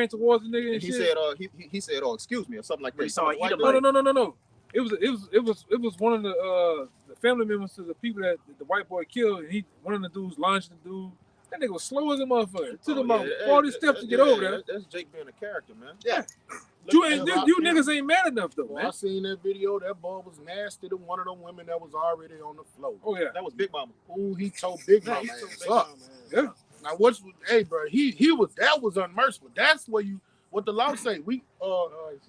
towards the nigga and And he shit. said, he said, "Oh, excuse me," or something like that. He saw an White Edomite. lady. No. It was one of the family members to the people that the white boy killed, and one of the dudes launched the dude. That nigga was slow as a motherfucker. It took him about 40 steps to get over there. That's Jake being a character, man. Yeah. You niggas ain't mad enough though, Well, man. I seen that video. That boy was nasty to one of them women that was already on the floor. Oh yeah. That was Big Mama. Ooh, he tore Big Man, Mama he took ass Big up. Mama ass Yeah. up. Now hey bro, that was unmerciful. That's what the law say.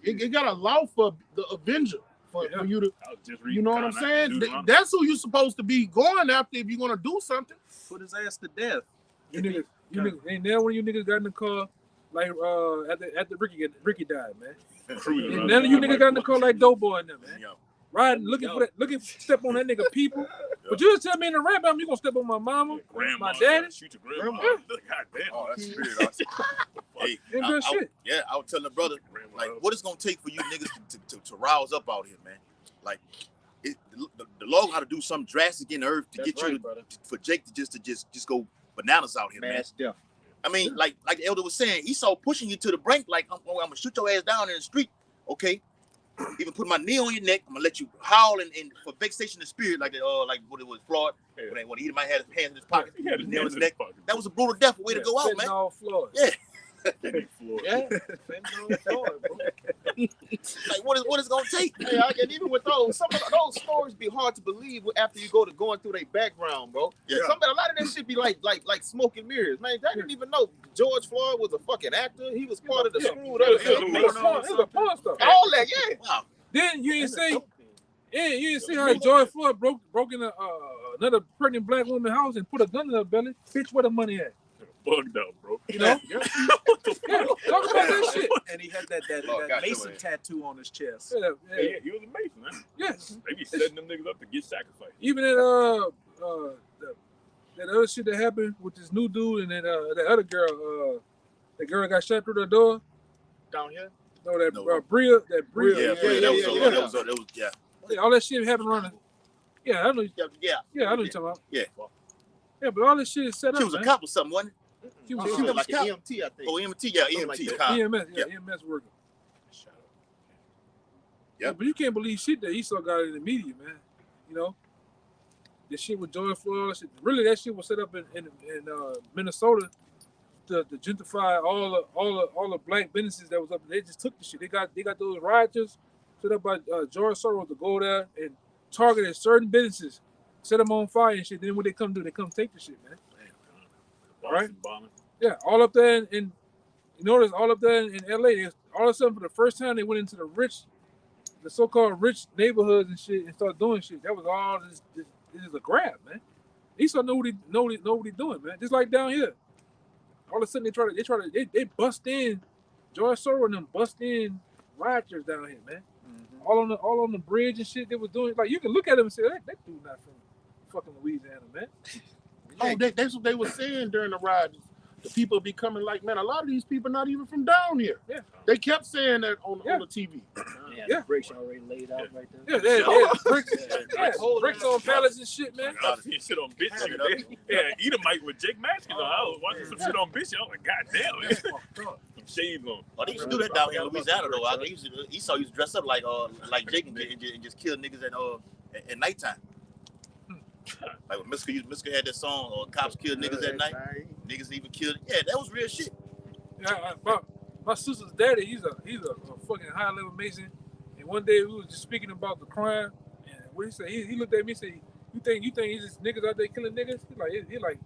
It got a law for the avenger for you to, I was just you reading know what I'm Deuteronomy. saying? Deuteronomy. That's who you're supposed to be going after if you're gonna do something. Put his ass to death. You niggas ain't never when you niggas got in the car like after Ricky died, man. Cruising And around none of you the niggas got in the car like Doughboy and them, man. Yo, Riding, looking step on that nigga people. But you just tell me in the rap album you gonna step on my mama, grandma, my daddy. shoot your grandma. God damn. oh, that's spirit. Hey, Ain't good shit. I was telling the brother, like, what it's gonna take for you niggas to rouse up out here, man. Like, the Lord got to do something drastic in the earth to That's get right, you brother. for Jake to just go bananas out here, man. Mass death. I mean, like the elder was saying, Esau pushing you to the brink, like I'm gonna shoot your ass down in the street, okay? Even put my knee on your neck, I'm gonna let you howl and for vexation of spirit, like what it was, Floyd, when he might have his hands in his pocket, He had his nail in hands his in neck. his pocket. That was a brutal death, way to go out, man. Fentanyl Floyd. Yeah. Yeah. Fentanyl Floyd, bro. Like what is gonna take? Hey, and even with those, some of those stories be hard to believe after you go to going through their background, bro. Yeah. A lot of that shit be like smoke and mirrors, man. I didn't even know George Floyd was a fucking actor. He was part of the screwed up. It was a porn star. All that, yeah. Wow. Then you didn't say, you didn't see how George Floyd broke in another pregnant black woman's house and put a gun in her belly. Bitch, where the money at? Bugged out, bro. You know? Yeah, talk about that shit. And he had that Lord, got Mason your ass. tattoo on his chest. Yeah. Yeah, he was a Mason, man. Yes. They be setting them niggas up to get sacrificed. Even that that other shit that happened with this new dude and that other girl, the girl got shot through the door. Down here. No, that No. Bria. Yeah, that was Yeah, all that shit happened around. Yeah, I know. yeah. Yeah, I know what you're talking about. Yeah. Yeah, but all this shit is set up. She was a man. cop or something, wasn't it? She was She was like cop. an EMT, I think. Oh, EMT, yeah, Something EMT. like that. cop. EMS, Yeah. EMS worker. Yep. Yeah, but you can't believe shit that Esau got in the media, man. You know, the shit with George Floyd, all that shit. Really, that shit was set up in Minnesota to gentrify all the black businesses that was up there. They just took the shit. They got those rioters set up by George Soros to go there and target certain businesses, set them on fire and shit. Then what they come do, they come take the shit, man. Right? Bombing. Yeah, all up there in you notice all up there in LA, all of a sudden for the first time they went into the so-called rich neighborhoods and shit and started doing shit. That was all this is a grab, man. Esau know what he doing, man. Just like down here. All of a sudden they bust in George Soros and them bust in rioters down here, man. Mm-hmm. All on the bridge and shit they was doing. Like you can look at them and say that dude not from fucking Louisiana, man. Oh, that's what they were saying during the ride. The people be coming like, man, a lot of these people not even from down here. Yeah. They kept saying that on the TV. Yeah, Yeah. the bricks already laid out right there. Yeah, they bricks on pallets and shit, man. I was seeing shit on bitch shit. Yeah, Edomite with Jake Maskins on. I was watching some shit on bitch shit. I was like, God damn, some shades on. Oh, they used to do that down here in Louisiana, though. Esau used to dress up like Jake and just kill niggas at nighttime. Like when Miska had that song, or cops kill niggas at night. Niggas even killed. Yeah, that was real shit. Yeah, my sister's daddy, he's a fucking high level Mason. And one day we was just speaking about the crime, and what he said, he looked at me and said, "You think he's just niggas out there killing niggas?" He like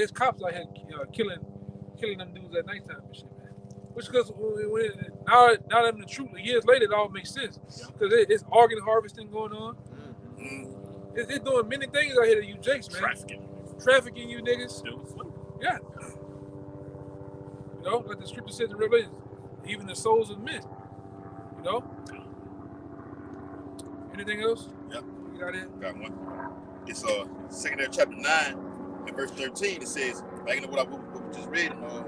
it's cops out here killing them dudes at nighttime and shit, man. Which because now that I'm the truth, years later it all makes sense because it's organ harvesting going on. Mm. They're doing many things out here to you jakes, man. Trafficking you niggas. Still asleep. Yeah. You know, like the scripture says in Revelation, even the souls of men. You know? Anything else? Yep. You got it? Got one. It's secondary chapter 9 and verse 13. It says, back in what we just read in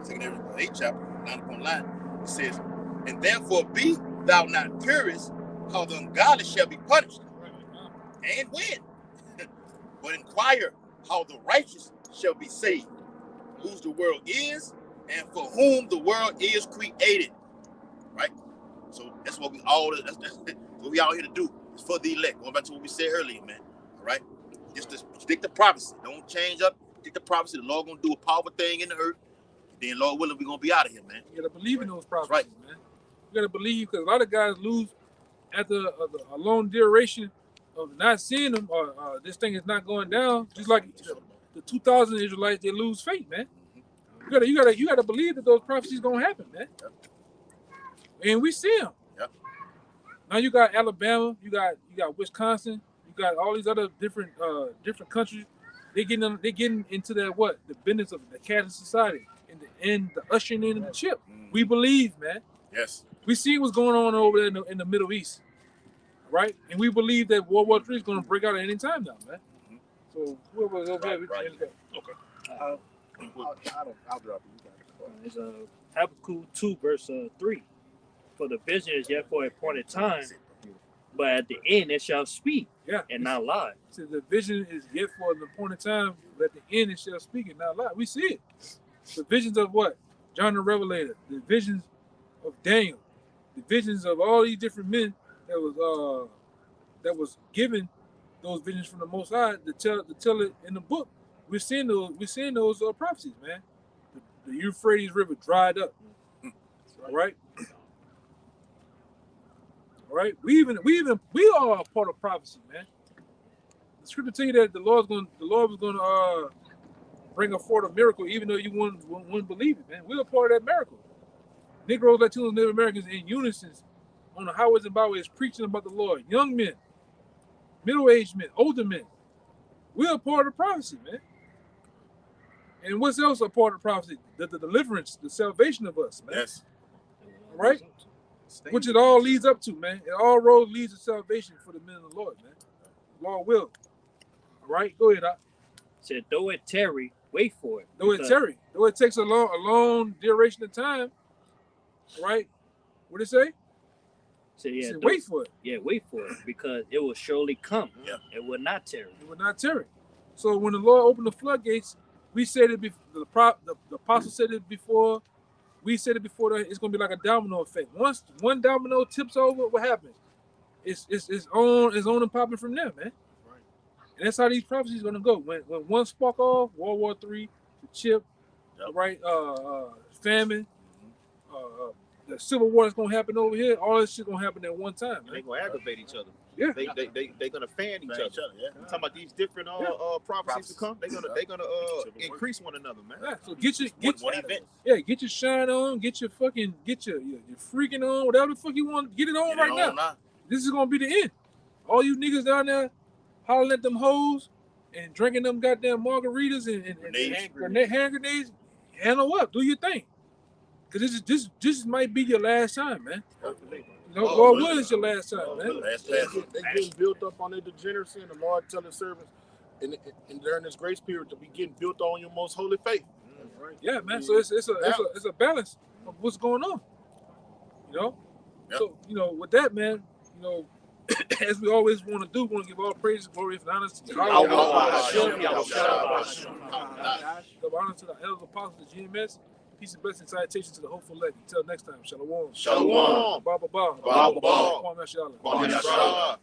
secondary 8 chapter, 9 it says, and therefore be thou not curious how the ungodly shall be punished. And when? But inquire how the righteous shall be saved, whose the world is, and for whom the world is created. Right? So that's what that's what we out here to do. It's for the elect. Going back to what we said earlier, man. All right? Just to stick to prophecy. Don't change up. Stick to prophecy. The Lord gonna do a powerful thing in the earth. Then Lord willing, we're gonna be out of here, man. You gotta believe in those prophecies, Right. man. You gotta believe, because a lot of guys lose after a long duration of not seeing them, or this thing is not going down. Just like the 2000 Israelites, they lose faith, man. You gotta believe that those prophecies gonna happen, man. And we see them. Yep. Now you got Alabama, you got Wisconsin, you got all these other different countries. They getting into that the business of the Catholic society and the ushering in the chip. We believe, man. Yes. We see what's going on over there in the Middle East, right? And we believe that World War III is going to break out at any time now, man. So whoever's over there, Right. I'll drop it. It's Habakkuk 2 verse 3. For the vision is yet for a appointed time, but at the end it shall speak Yeah. and not lie. So the vision is yet for an appointed time, but at the end it shall speak and not lie. We see it. The visions of what? John the Revelator. The visions of Daniel. The visions of all these different men that was given those visions from the Most High to tell it in the book. We're seeing those prophecies, man. The Euphrates River dried up. All right. All right. We are a part of prophecy, man. The scripture tell you that the Lord was going to bring forth a miracle, even though you wouldn't believe it, man. We're a part of that miracle. Negroes, Latinos, Native Americans in unison on the highways and byways preaching about the Lord. Young men, middle-aged men, older men. We're a part of the prophecy, man. And what's else a part of the prophecy? The deliverance, the salvation of us, man. Yes. All right? Which it all leads up to, man. It all road leads to salvation for the men of the Lord, man. The Lord will. All right? Go ahead, Doc. Said, though it tarry, wait for it. Though it tarry. Though it takes a long duration of time, right? What did it say? Said, yeah, said, wait for it. Yeah, wait for it, because it will surely come. Yeah. It will not tarry. It will not tarry. So when the Lord opened the floodgates, we said it before, the apostle said it before, we said it before, that it's going to be like a domino effect. Once one domino tips over, what happens? It's on and popping from there, man. Right. And that's how these prophecies going to go. When one spark off, World War III, the chip, Yep. right, famine, the civil war is going to happen over here. All this shit going to happen at one time, They're man. gonna aggravate each other. Yeah. They're gonna fan each Man, other. each other, yeah. I'm talking about these different prophecies to come. They're gonna increase one another, man. Yeah, so get your One event. get your shine on, get your freaking on, whatever the fuck you want, get it on Get it right on now. This is gonna be the end. All you niggas down there hollering at them hoes and drinking them goddamn margaritas and hand grenades, handle up, do your thing. Cause this might be your last time, man. Lord willing, it's your last time, man. They getting built up on their degeneracy, and the Lord tell his servants and during this grace period to be getting built on your most holy faith. Right? Yeah, man. So it's a balance of what's going on. You know? Yep. So, with that, man, as we always want to do, we want to give all praise, glory, and honor to the elders, apostles, the GMS. Peace and blessings, salutations to the hopeful elect. Until next time, shalom. Shalom. Ba ba ba. Ba ba ba. Kwame Shalom. Kwame Shalom.